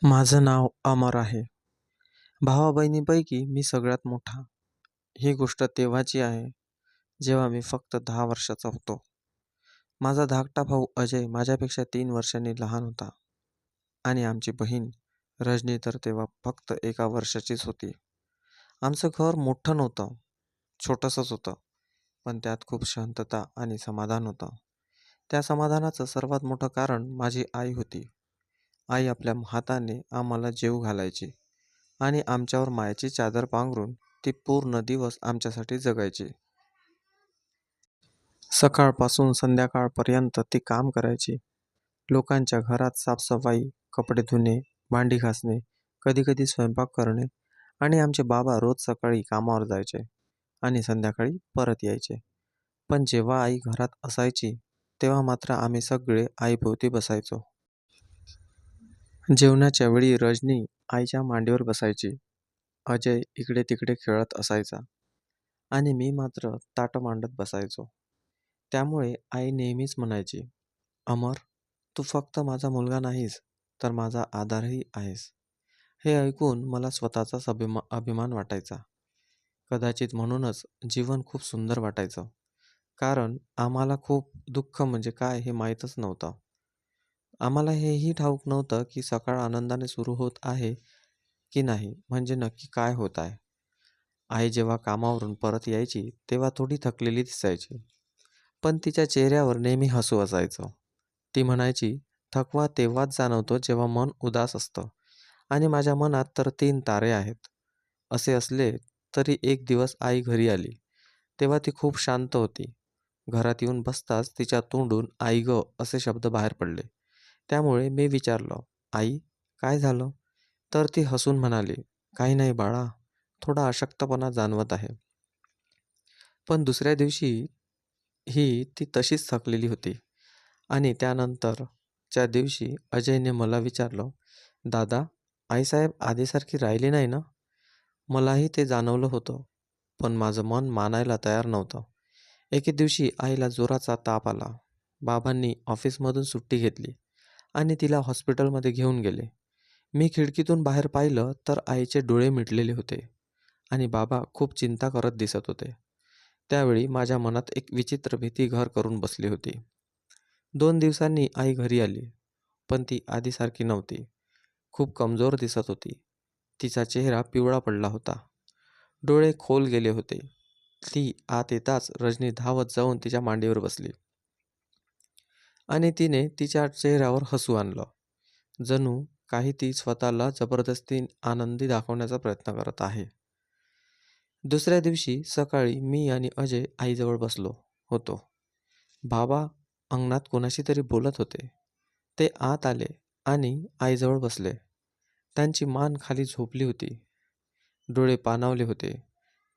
माझं नाव अमर आहे. भावा-बहिणींपैकी मी सगळ्यात मोठा. ही गोष्ट तेव्हाची आहे, जेव्हा मी फक्त 10 वर्षाचा होतो. माझा धाकटा भाऊ अजय माझ्यापेक्षा 3 वर्षांनी लहान होता आणि आमची बहीण रजनी तर तेव्हा फक्त 1 वर्षाचीच होती. आमचं घर मोठं नव्हतं, छोटंसंच होतं, पण त्यात खूप शांतता आणि समाधान होतं. त्या समाधानाचं सर्वात मोठं कारण माझी आई होती. आई आपल्या हाताने आम्हाला जेवू घालायची आणि आमच्यावर मायेची चादर पांघरून ती पूर्ण दिवस आमच्यासाठी जगायची. सकाळपासून संध्याकाळपर्यंत ती काम करायची. लोकांच्या घरात साफसफाई, कपडे धुणे, भांडी घासणे, कधीकधी स्वयंपाक करणे आणि आमचे बाबा रोज सकाळी कामावर जायचे आणि संध्याकाळी परत यायचे. पण जेव्हा आई घरात असायची, तेव्हा मात्र आम्ही सगळे आईभोवती बसायचो. जेवणाच्या वेळी रजनी आईच्या मांडीवर बसायची. अजय इकडे-तिकडे खेळत असायचा आणि मी मात्र ताटं मांडत बसायचो. त्यामुळे आई नेहमीच म्हणायची, "अमर, तू फक्त माझा मुलगा नाहीस, तर माझा आधारही आहेस." हे ऐकून मला स्वतःचाच अभिमान वाटायचा. कदाचित म्हणूनच जीवन खूप सुंदर वाटायचं. कारण आम्हाला खूप दुःख म्हणजे काय हे माहीतच नव्हतं. आम्हाला हेही ठाऊक नव्हतं की सकाळ आनंदाने सुरू होत आहे की नाही, म्हणजे नक्की काय होत आहे. आई जेव्हा कामावरून परत यायची, तेव्हा थोडी थकलेली दिसायची. पण तिच्या चेहऱ्यावर नेहमी हसू असायचं. ती म्हणायची, "थकवा तेव्हाच जाणवतो जेव्हा मन उदास असतं आणि माझ्या मनात तर 3 तारे आहेत." असे असले तरी एक दिवस आई घरी आली. तेव्हा ती खूप शांत होती. घरात येऊन बसताच तिच्या तोंडून "आई गं" असे शब्द बाहेर पडले. त्यामुळे मी विचारलं, "आई, काय झालं?" तर ती हसून म्हणाली, "काही नाही बाळा, थोडा अशक्तपणा जाणवत आहे." पण दुसऱ्या दिवशी ती तशीच थकलेली होती. आणि त्यानंतरच्या दिवशी अजयने मला विचारलं, "दादा, आईसाहेब आधीसारखी राहिली नाही ना?" मलाही ते जाणवलं होतं, पण माझं मन मानायला तयार नव्हतं. एके दिवशी आईला जोराचा ताप आला. बाबांनी ऑफिसमधून सुट्टी घेतली आणि तिला हॉस्पिटलमध्ये घेऊन गेले. मी खिडकीतून बाहेर पाहिलं तर आईचे डोळे मिटलेले होते आणि बाबा खूप चिंता करत दिसत होते. त्यावेळी माझ्या मनात एक विचित्र भीती घर करून बसली होती. 2 दिवसांनी आई घरी आली, पण ती आधीसारखी नव्हती. खूप कमजोर दिसत होती. तिचा चेहरा पिवळा पडला होता. डोळे खोल गेले होते. ती आत येताच रजनी धावत जाऊन तिच्या मांडीवर बसली आणि तिने तिच्या चेहऱ्यावर हसू आणलं. जणू काही ती स्वतःला जबरदस्ती आनंदी दाखवण्याचा प्रयत्न करत आहे. दुसऱ्या दिवशी सकाळी मी आणि अजय आईजवळ बसलो होतो. बाबा अंगणात कोणाशी तरी बोलत होते. ते आत आले आणि आईजवळ बसले. त्यांची मान खाली झोपली होती. डोळे पाणावले होते.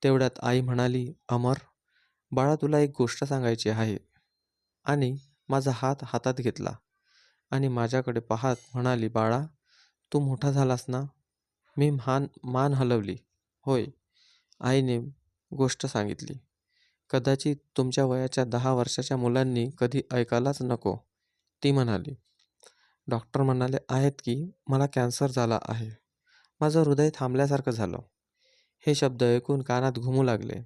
तेवढ्यात आई म्हणाली, "अमर, बाळा तुला एक गोष्ट सांगायची आहे." आणि माझा हात हातात घेतला आणि माझ्याकडे पाहत म्हणाली, "बाळा, तू मोठा झालास ना?" मी मान हलवली. "होय." आईने गोष्ट सांगितली. "कदाचित तुमच्या वयाच्या 10 वर्षाच्या मुलांनी कधी ऐकायलाच नको." ती म्हणाली. "डॉक्टर म्हणाले आहेत की मला कॅन्सर झाला आहे." माझं हृदय थांबल्यासारखं झालं. हे शब्द ऐकून कानात घुमू लागले.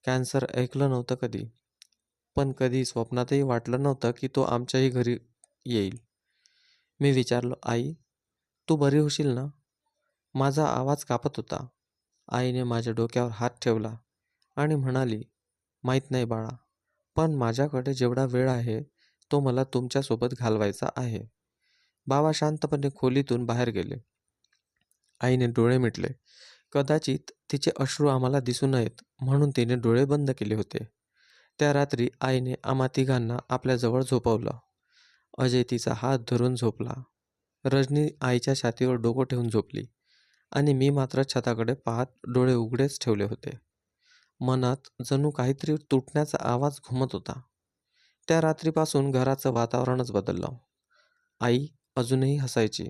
कॅन्सर ऐकलं नव्हतं कधी, पण कधी स्वप्नातही वाटलं नव्हतं की तो आमच्याही घरी येईल. मी विचारलं, "आई, तू बरी होशील ना?" माझा आवाज कापत होता. आईने माझ्या डोक्यावर हात ठेवला आणि म्हणाली, "माहीत नाही बाळा, पण माझ्याकडे जेवढा वेळ आहे, तो मला तुमच्यासोबत घालवायचा आहे." बाबा शांतपणे खोलीतून बाहेर गेले. आईने डोळे मिटले. कदाचित तिचे अश्रू आम्हाला दिसू नयेत म्हणून तिने डोळे बंद केले होते. त्या रात्री आईने आम्हा तिघांना आपल्याजवळ झोपवलं. अजय तिचा हात धरून झोपला. रजनी आईच्या छातीवर डोकं ठेवून झोपली आणि मी मात्र छताकडे पाहत डोळे उघडेच ठेवले होते. मनात जणू काहीतरी तुटण्याचा आवाज घुमत होता. त्या रात्रीपासून घराचं वातावरणच बदललं. आई अजूनही हसायची.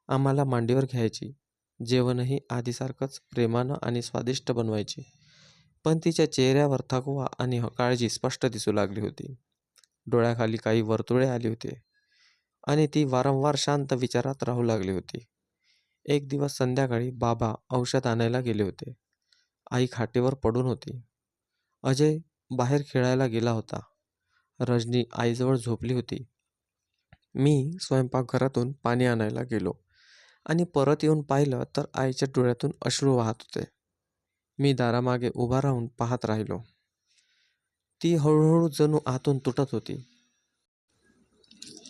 आम्हाला मांडीवर घ्यायची. जेवणही आधीसारखंच प्रेमानं आणि स्वादिष्ट बनवायची. पण तिच्या चेहऱ्यावर थकवा आणि काळजी स्पष्ट दिसू लागली होती. डोळ्याखाली काही वर्तुळे आली होती आणि ती वारंवार शांत विचारात राहू लागली होती. एक दिवस संध्याकाळी बाबा औषध आणायला गेले होते. आई खाटेवर पडून होती. अजय बाहेर खेळायला गेला होता. रजनी आईजवळ झोपली होती. मी स्वयंपाकघरातून पाणी आणायला गेलो आणि परत येऊन पाहिलं तर आईच्या डोळ्यातून अश्रू वाहत होते. मी दारामागे उभा राहून पाहत राहिलो. ती हळूहळू जणू आतून तुटत होती.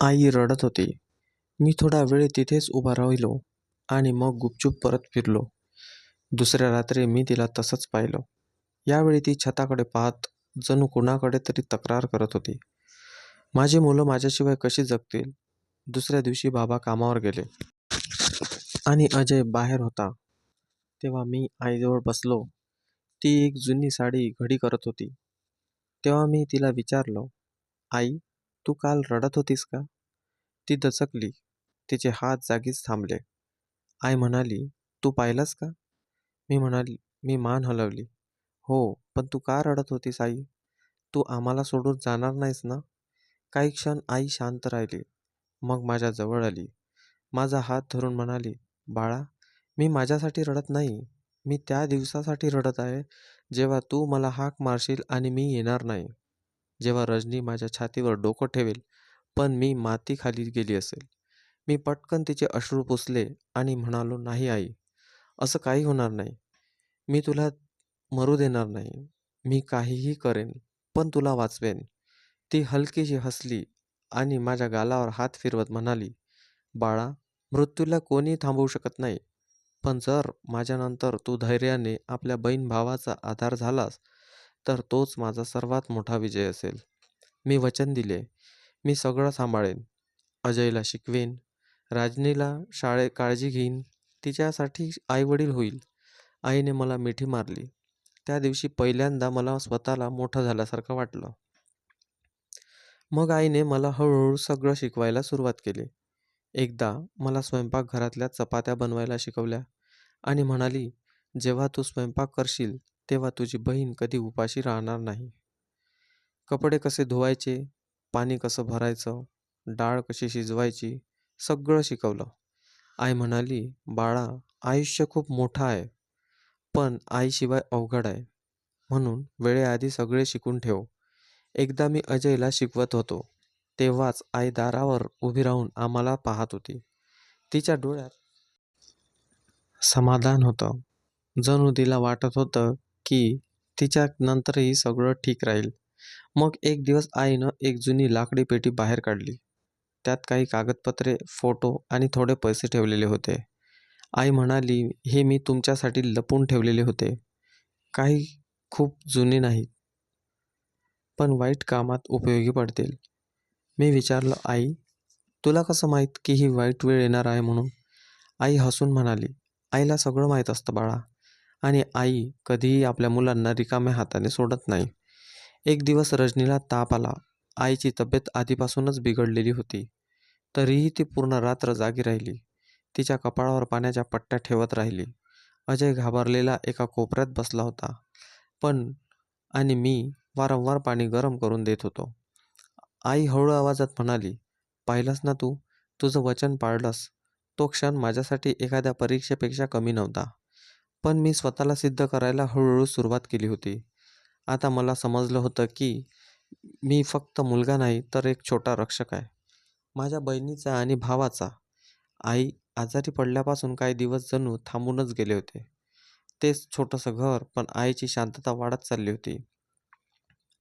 आई रडत होती. मी थोडा वेळ तिथेच उभा राहिलो आणि मग गुपचूप परत फिरलो. दुसऱ्या रात्री मी तिला तसंच पाहिलं. यावेळी ती छताकडे पाहत जणू कुणाकडे तरी तक्रार करत होती. माझी मुलं माझ्याशिवाय कशी जगतील? दुसऱ्या दिवशी बाबा कामावर गेले आणि अजय बाहेर होता. तेव्हा मी आईजवळ बसलो. ती एक जुनी साडी घडी करत होती. तेव्हा मी तिला विचारलं, आई, तू काल रडत होतीस का? ती दचकली. तिचे हात जागीच थांबले. आई म्हणाली, तू पाहिलंस का? मी मान हलवली. हो, पण तू का रडत होतीस आई? तू आम्हाला सोडून जाणार नाहीस ना? काही क्षण आई शांत राहिली. मग माझ्या जवळ आली. माझा हात धरून म्हणाली, बाळा, मी माझ्यासाठी रडत नाही. मी त्या दिवसासाठी रडत आहे, जेव्हा तू मला हाक मारशील आणि मी येणार नाही. जेव्हा रजनी माझ्या छातीवर डोकं ठेवेल, पण मी माती खाली गेली असेल. मी पटकन तिचे अश्रू पुसले आणि म्हणालो, नाही आई, असं काही होणार नाही. मी तुला मरू देणार नाही. मी काहीही करेन, पण तुला वाचवेन. ती हलकीशी हसली आणि माझ्या गालावर हात फिरवत म्हणाली, बाळा, मृत्यूला कोणी थांबवू शकत नाही. पण जर माझ्यानंतर तू धैर्याने आपल्या बहीण भावाचा आधार झालास, तर तोच माझा सर्वात मोठा विजय असेल. मी वचन दिले. मी सगळं सांभाळेन. अजयला शिकवेन. राजनीला काळजी घेईन. तिच्यासाठी आईवडील होईल. आईने मला मिठी मारली. त्या दिवशी पहिल्यांदा मला स्वतःला मोठं झाल्यासारखं वाटलं. मग आईने मला हळूहळू सगळं शिकवायला सुरुवात केली. एकदा मला स्वयंपाकघरातल्या चपात्या बनवायला शिकवल्या आणि म्हणाली, जेव्हा तू स्वयंपाक करशील, तेव्हा तुझी बहीण कधी उपाशी राहणार नाही. कपडे कसे धुवायचे, पाणी कसं भरायचं, डाळ कशी शिजवायची, सगळं शिकवलं. आई म्हणाली, बाळा, आयुष्य खूप मोठं आहे, पण आईशिवाय अवघड आहे. म्हणून वेळेआधी सगळे शिकून ठेव. एकदा मी अजयला शिकवत होतो, तेव्हाच आई दारावर उभी राहून आम्हाला पाहत होती. तिच्या डोळ्यात समाधान होतं. जणू तिला वाटत होतं की तिच्या नंतरही सगळं ठीक राहील. मग एक दिवस आईनं एक जुनी लाकडी पेटी बाहेर काढली. त्यात काही कागदपत्रे, फोटो आणि थोडे पैसे ठेवलेले होते. आई म्हणाली, हे मी तुमच्यासाठी लपून ठेवलेले होते. काही खूप जुने नाहीत, पण वाईट कामात उपयोगी पडतील. मी विचारलं, आई, तुला कसं माहीत की ही वाईट वेळ येणार आहे म्हणून? आई हसून म्हणाली, आईला सगळं माहीत असतं बाळा, आणि आई कधीही आपल्या मुलांना रिकाम्या हाताने सोडत नाही. एक दिवस रजनीला ताप आला. आईची तब्येत आधीपासूनच बिघडलेली होती. तरीही ती पूर्ण रात्र जागी राहिली. तिच्या कपाळावर पाण्याच्या पट्ट्या ठेवत राहिली. अजय घाबरलेला एका कोपऱ्यात बसला होता. पण आणि मी वारंवार पाणी गरम करून देत होतो. आई हळू आवाजात म्हणाली, पाहिलंस ना तू, तुझं वचन पाळलंस. तो क्षण माझ्यासाठी एखाद्या परीक्षेपेक्षा कमी नव्हता. पण मी स्वतःला सिद्ध करायला हळूहळू सुरुवात केली होती. आता मला समजलं होतं की मी फक्त मुलगा नाही, तर एक छोटा रक्षक आहे. माझ्या बहिणीचा आणि भावाचा. आई आजारी पडल्यापासून काही दिवस जणू थांबूनच गेले होते. तेच छोटंसं घर, पण आईची शांतता वाढत चालली होती.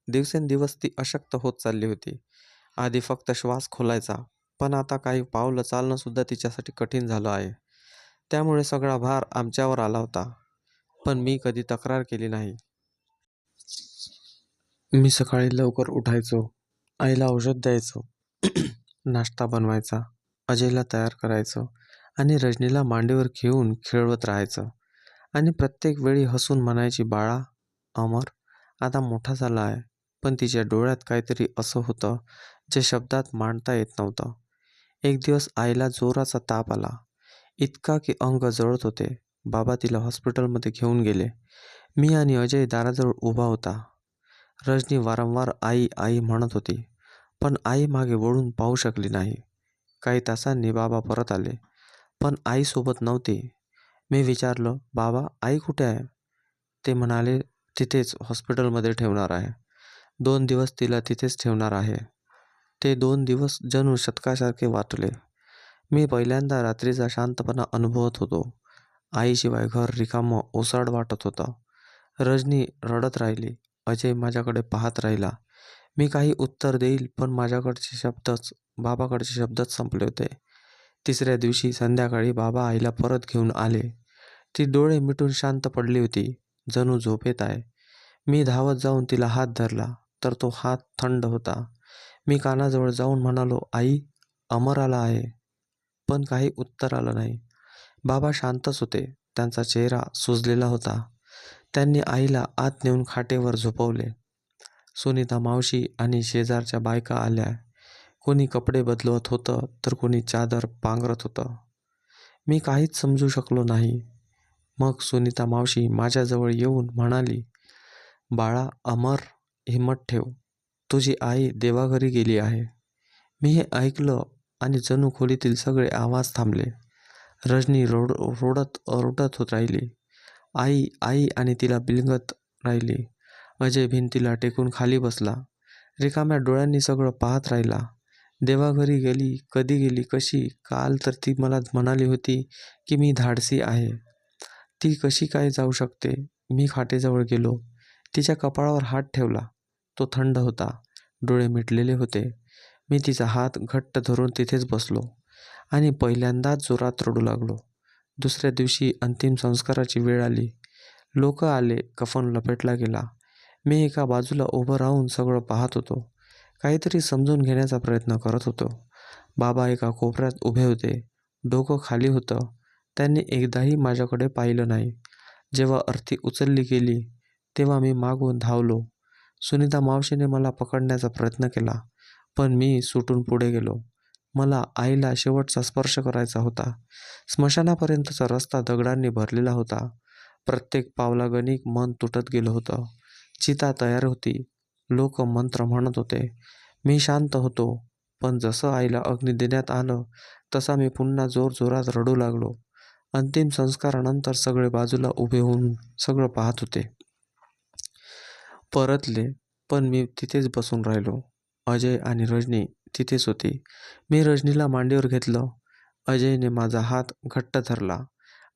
दिवसेंदिवस ती अशक्त होत चालली होती. आधी फक्त श्वास खोलायचा, पण आता काही पावलं चालणं सुद्धा तिच्यासाठी कठीण झालं आहे. त्यामुळे सगळा भार आमच्यावर आला होता. पण मी कधी तक्रार केली नाही. मी सकाळी लवकर उठायचो, आईला औषध द्यायचो, नाश्ता बनवायचा, अजयला तयार करायचं आणि रजनीला मांडीवर घेऊन खेळवत राहायचं. आणि प्रत्येक वेळी हसून म्हणायची, बाळा, अमर आता मोठा झाला आहे. पण तिच्या डोळ्यात काहीतरी असं होतं जे शब्दात मांडता येत नव्हतं. एक दिवस आईला जोराचा ताप आला, इतका की अंग जळत होते. बाबा तिला हॉस्पिटलमध्ये घेऊन गेले. मी आणि अजय दाराजवळ उभा होता. रजनी वारंवार आई आई म्हणत होती, पण आई मागे वळून पाहू शकली नाही. काही तासांनी बाबा परत आले. पण आई सोबत नव्हती. मी विचारलं, "बाबा, आई कुठे आहे?" ते म्हणाले, "तिथेच हॉस्पिटलमध्ये ठेवणार आहे. 2 दिवस तिला तिथेच ठेवणार आहे." ते 2 दिवस जणू शतकासारखे वाटले. मी पहिल्यांदा रात्रीचा शांतपणा अनुभवत होतो. आईशिवाय घर रिकामं ओसाड वाटत होतं. रजनी रडत राहिली. अजय माझ्याकडे पाहत राहिला. मी काही उत्तर देईल, पण बाबाकडचे शब्दच संपले होते. तिसऱ्या दिवशी संध्याकाळी बाबा आईला परत घेऊन आले. ती डोळे मिटून शांत पडली होती, जणू झोपेत आहे. मी धावत जाऊन तिला हात धरला, तर तो हात थंड होता. मी कानाजवळ जाऊन म्हणालो, "आई, अमर आला आहे." पण काही उत्तर आलं नाही. बाबा शांतच होते. त्यांचा चेहरा सुजलेला होता. त्यांनी आईला आत नेऊन खाटेवर झोपवले. सुनीता मावशी आणि शेजारच्या बायका आल्या. कोणी कपडे बदलवत होतं, तर कोणी चादर पांघरत होतं. मी काहीच समजू शकलो नाही. मग सुनीता मावशी माझ्याजवळ येऊन म्हणाली, "बाळा अमर, हिम्मत ठेव. तुझी आई देवाघरी गेली आहे." मी हे ऐकलं आणि जणू खोलीतील सगळे आवाज थांबले. रजनी रडत होत राहिली. "आई, आई" आणि तिला बिलगत राहिली. अजय भिंतीला टेकून खाली बसला. रिकाम्या डोळ्यांनी सगळं पाहत राहिला. देवाघरी गेली, कधी गेली, कशी? काल तर ती मला म्हणाली होती की मी धाडसी आहे. ती कशी काय जाऊ शकते? मी खाटेजवळ गेलो. तिच्या कपाळावर हात ठेवला. तो थंड होता. डोळे मिटलेले होते. मी तिचा हात घट्ट धरून तिथेच बसलो आणि पहिल्यांदाच जोरात रडू लागलो. दुसऱ्या दिवशी अंतिम संस्काराची वेळ आली. लोक आले, कफन लपेटला गेला. मी एका बाजूला उभं राहून सगळं पाहत होतो. काहीतरी समजून घेण्याचा प्रयत्न करत होतो. बाबा एका कोपऱ्यात उभे होते. डोकं खाली होतं. त्यांनी एकदाही माझ्याकडे पाहिलं नाही. जेव्हा अर्थी उचलली गेली, तेव्हा मी मागून धावलो. सुनीता मावशीने मला पकडण्याचा प्रयत्न केला, पण मी सुटून पुढे गेलो. मला आईला शेवटचा स्पर्श करायचा होता. स्मशानापर्यंतचा रस्ता दगडांनी भरलेला होता. प्रत्येक पावलागणिक मन तुटत गेलं होतं. चिता तयार होती. लोक मंत्र म्हणत होते. मी शांत होतो. पण जसं आईला अग्नी देण्यात आलं, तसा मी पुन्हा जोरजोरात रडू लागलो. अंतिम संस्कारानंतर सगळे बाजूला उभे होऊन सगळं पाहत होते. परतले, पण मी तिथेच बसून राहिलो. अजय आणि रजनी तिथेच होती. मी रजनीला मांडीवर घेतलं. अजयने माझा हात घट्ट धरला.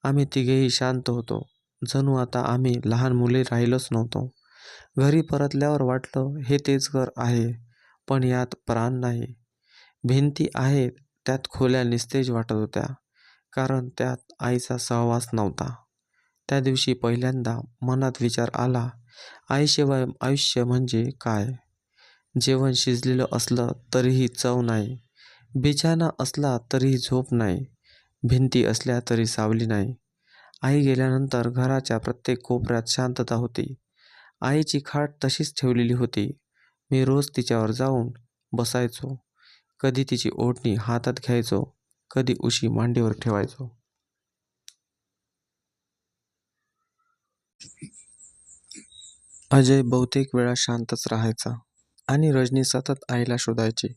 आम्ही तिघेही शांत होतो. जणू आता आम्ही लहान मुले राहिलोच नव्हतो. घरी परतल्यावर वाटलं, हे तेच घर आहे, पण यात प्राण नाही. भिंती आहेत, त्यात खोल्या निस्तेज वाटत होत्या, कारण त्यात आईचा सहवास नव्हता. त्या दिवशी पहिल्यांदा मनात विचार आला, आईशिवाय आयुष्य म्हणजे काय? जेवण शिजलेलं असलं तरीही चव नाही. बिछाना असला तरीही झोप नाही. भिंती असल्या तरी सावली नाही. आई गेल्यानंतर घराच्या प्रत्येक कोपऱ्यात शांतता होती. आईची खाट तशीच ठेवलेली होती. मी रोज तिच्यावर जाऊन बसायचो. कधी तिची ओढणी हातात घ्यायचो, कधी उशी मांडीवर ठेवायचो. अजय बहुतेक वेळा शांतच राहायचा आणि रजनी सतत आईला शोधायची.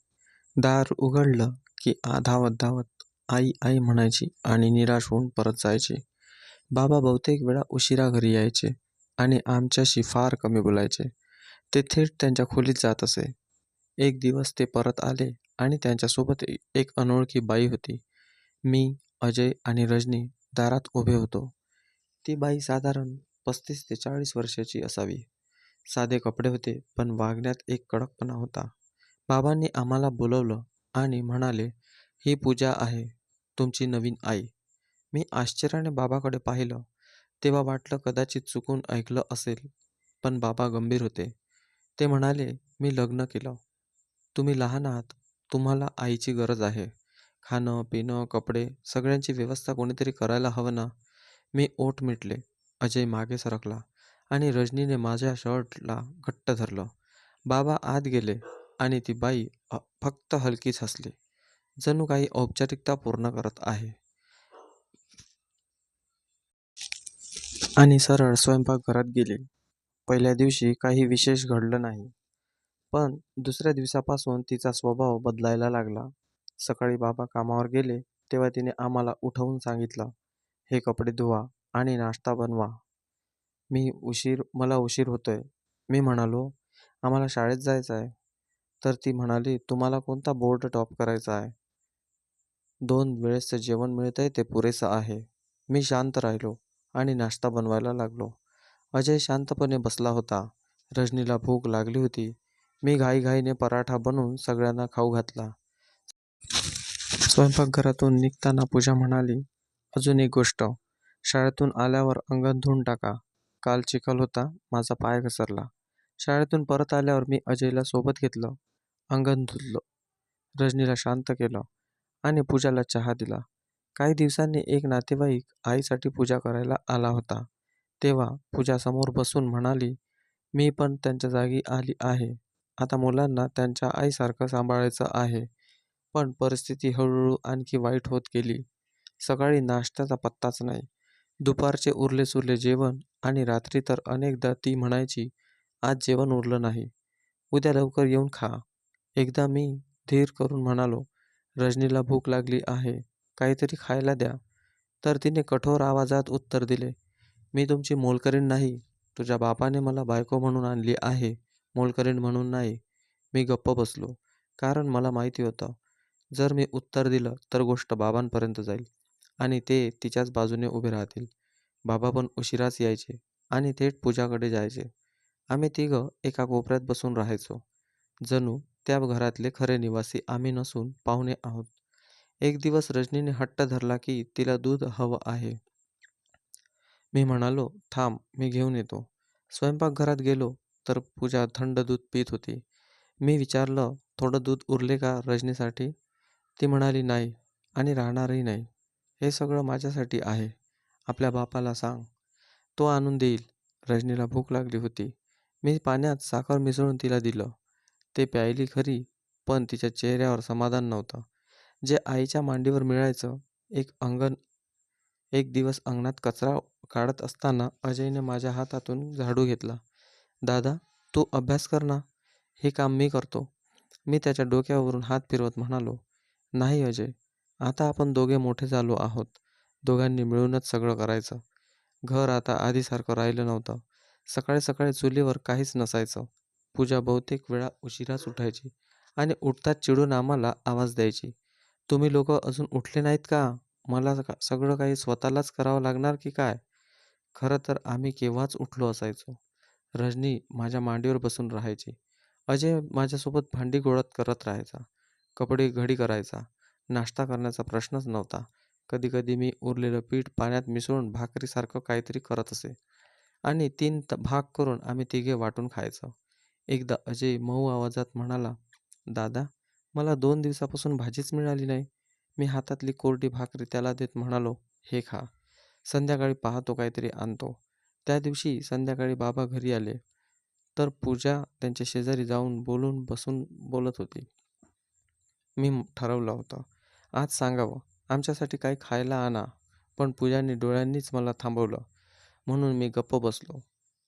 दार उघडलं की धावत धावत आई आई म्हणायची आणि निराश होऊन परत जायची. बाबा बहुतेक वेळा उशिरा घरी यायचे आणि आमच्याशी फार कमी बोलायचे. ते थेट त्यांच्या खोलीत जात असे. एक दिवस ते परत आले आणि त्यांच्यासोबत एक अनोळखी बाई होती. मी, अजय आणि रजनी दारात उभे होतो. ती बाई साधारण 35 ते 40 वर्षाची असावी. साधे कपडे होते, पण वागण्यात एक कडकपणा होता. बाबांनी आम्हाला बोलवलं आणि म्हणाले, "ही पूजा आहे, तुमची नवीन आई." मी आश्चर्याने बाबाकडे पाहिलं. तेव्हा वाटलं कदाचित चुकून ऐकलं असेल, पण बाबा गंभीर होते. ते म्हणाले, "मी लग्न केलं. तुम्ही लहान आहात. तुम्हाला आईची गरज आहे. खाणं, पिणं, कपडे सगळ्यांची व्यवस्था कोणीतरी करायला हवं ना." मी ओठ मिटले. अजय मागे सरकला आणि रजनीने माझ्या शर्टला घट्ट धरलं. बाबा आत गेले आणि ती बाई फक्त हलकीच हसली, जणू काही औपचारिकता पूर्ण करत आहे, आणि सरळ स्वयंपाकघरात गेली. पहिल्या दिवशी काही विशेष घडलं नाही, पण दुसऱ्या दिवसापासून तिचा स्वभाव बदलायला लागला. सकाळी बाबा कामावर गेले तेव्हा तिने आम्हाला उठवून सांगितलं, "हे कपडे धुवा आणि नाश्ता बनवा. मला उशीर होतोय." मी म्हणालो, "आम्हाला शाळेत जायचं आहे." तर ती म्हणाली, "तुम्हाला कोणता बोर्ड टॉप करायचा आहे? 2 वेळेसचं जेवण मिळतंय ते पुरेसं आहे." मी शांत राहिलो आणि नाश्ता बनवायला लागलो. अजय शांतपणे बसला होता. रजनीला भूक लागली होती. मी घाईघाईने पराठा बनवून सगळ्यांना खाऊ घातला. स्वयंपाकघरातून निघताना पूजा म्हणाली, "अजून एक गोष्ट. शाळेतून आल्यावर अंगण धुवून टाका. काल चिखल होता, माझा पाय घसरला." शाळेतून परत आल्यावर मी अजयला सोबत घेतलं. अंगण धुतलं, रजनीला शांत केलं आणि पूजाला चहा दिला. काही दिवसांनी एक नातेवाईक आईसाठी पूजा करायला आला होता. तेव्हा पूजा समोर बसून म्हणाली, "मी पण त्यांच्या जागी आली आहे. आता मुलांना त्यांच्या आईसारखं सांभाळायचं आहे." पण परिस्थिती हळूहळू आणखी वाईट होत गेली. सकाळी नाश्त्याचा पत्ताच नाही. दुपारचे उरले-सुरले जेवण आणि रात्री तर अनेकदा ती म्हणायची, "आज जेवण उरलं नाही. उद्या लवकर येऊन खा." एकदा मी धीर करून म्हणालो, "रजनीला भूक लागली आहे. काहीतरी खायला द्या." तर तिने कठोर आवाजात उत्तर दिले, "मी तुमची मोलकरीण नाही. तुझ्या बापाने मला बायको म्हणून आणली आहे, मोलकरीण म्हणून नाही." मी गप्प बसलो. कारण मला माहिती होतं, जर मी उत्तर दिलं तर गोष्ट बाबांपर्यंत जाईल आणि ते तिच्याच बाजूने उभे राहतील. बाबा पण उशिराच यायचे आणि थेट पूजाकडे जायचे. आम्ही तिघं एका कोपऱ्यात बसून राहायचो. जणू त्या घरातले खरे निवासी आम्ही नसून पाहुणे आहोत. एक दिवस रजनीने हट्ट धरला की तिला दूध हवं आहे. मी म्हणालो, "थांब, मी घेऊन येतो." स्वयंपाकघरात गेलो तर पूजा थंड दूध पीत होती. मी विचारलं, "थोडं दूध उरले का रजनीसाठी?" ती म्हणाली, "नाही आणि राहणारही नाही. हे सगळं माझ्यासाठी आहे. आपल्या बापाला सांग, तो आणून देईल." रजनीला भूक लागली होती. मी पाण्यात साखर मिसळून तिला दिलं. ते प्यायली खरी, पण तिच्या चेहऱ्यावर समाधान नव्हतं. जे आईच्या मांडीवर मिळायचं. एक दिवस अंगणात कचरा काढत असताना अजयने माझ्या हातातून झाडू घेतला. "दादा, तू अभ्यास कर ना. हे काम मी करतो." मी त्याच्या डोक्यावरून हात फिरवत म्हणालो, "नाही अजय, आता आपण दोघे मोठे झालो आहोत. दोघांनी मिळूनच सगळं करायचं." घर आता आधीसारखं राहिलं नव्हतं. सकाळी सकाळी चुलीवर काहीच नसायचं. पूजा बहुतेक वेळा उशिराच उठायची आणि उठताच चिडून आम्हाला आवाज द्यायची, "तुम्ही लोकं अजून उठले नाहीत का? मला सगळं काही स्वतःलाच करावं लागणार की काय?" खरं तर आम्ही केव्हाच उठलो असायचो. रजनी माझ्या मांडीवर बसून राहायची. अजय माझ्यासोबत भांडी गोळा करत राहायचा. कपडे घडी करायचा. नाश्ता करण्याचा प्रश्नच नव्हता. कधी-कधी मी उरलेलं पीठ पाण्यात मिसळून भाकरीसारखं काहीतरी करत असे आणि 3 भाग करून आम्ही तिघे वाटून खायचो. एकदा अजय मऊ आवाजात म्हणाला, "दादा, मला 2 दिवसापासून भाजीच मिळाली नाही." मी हातातली कोरडी भाकरी त्याला देत म्हणालो, "हे खा. संध्याकाळी पाहतो काहीतरी आणतो." त्या दिवशी संध्याकाळी बाबा घरी आले. तर पूजा त्यांच्या शेजारी जाऊन बसून बोलत होती. मी ठरवलं होतं, आज सांगावं, "आमच्यासाठी काही खायला आणा." पण पूजाने डोळ्यांनीच मला थांबवलं. म्हणून मी गप्प बसलो.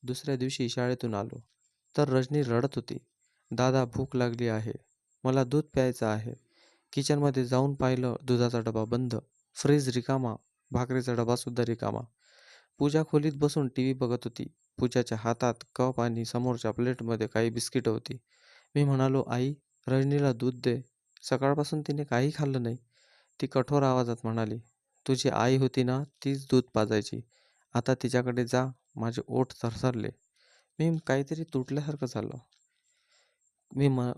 दुसऱ्या दिवशी शाळेतून आलो, तर रजनी रडत होती. "दादा, भूक लागली आहे. मला दूध प्यायचं आहे." किचनमध्ये जाऊन पाहिलं, दुधाचा डबा बंद, फ्रीज रिकामा, भाकरीचा डबासुद्धा रिकामा. पूजा खोलीत बसून टीव्ही बघत होती. पूजाच्या हातात कप आणि समोरच्या प्लेटमध्ये काही बिस्किटं होती. मी म्हणालो, "आई, रजनीला दूध दे. सकाळपासून तिने काही खाल्लं नाही." ती कठोर आवाजात म्हणाली, "तुझी आई होती ना, तीच दूध पाजायची. आता तिच्याकडे जा." माझे ओठ थरथरले. मी काहीतरी तुटल्यासारखं झालं.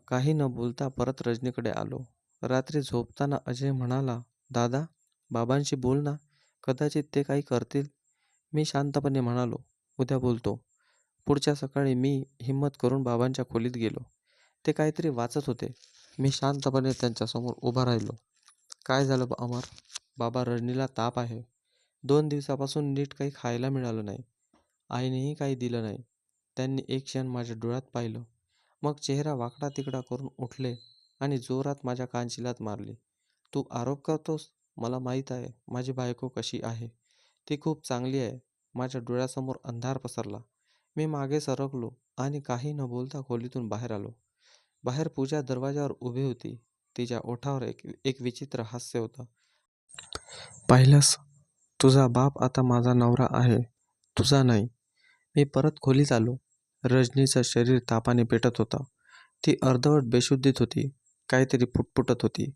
काही न बोलता परत रजनीकडे आलो. रात्री झोपताना अजय म्हणाला, "दादा, बाबांशी बोल ना. कदाचित ते काही करतील." मी शांतपणे म्हणालो, "उद्या बोलतो." पुढच्या सकाळी मी हिंमत करून बाबांच्या खोलीत गेलो. ते काहीतरी वाचत होते. मी शांतपणे त्यांच्यासमोर उभा राहिलो. "काय झालं अमर?" "बाबा, रजनीला ताप आहे. 2 दिवसापासून नीट काही खायला मिळालं नाही. आईनेही काही दिलं नाही." त्यांनी एक क्षण माझ्या डोळ्यात पाहिलं. मग चेहरा वाकडा-तिकडा करून उठले आणि जोरात माझ्या कानशिलात मारली. "तू आरोप करतोस? मला माहीत आहे माझी बायको कशी आहे. ती खूप चांगली आहे." माझ्या डोळ्यासमोर अंधार पसरला. मी मागे सरकलो आणि काही न बोलता खोलीतून बाहेर आलो. बाहेर पूजा दरवाजावर उभी होती. तिच्या ओठावर एक एक विचित्र हास्य होतं. पाहिलंस, तुझा बाप आता माझा नवरा आहे, तुझा नाही. मी परत खोलीत आलो. रजनीचं शरीर तापाने पेटत होतं. ती अर्धवट बेशुद्धीत होती. काहीतरी पुटपुटत होती.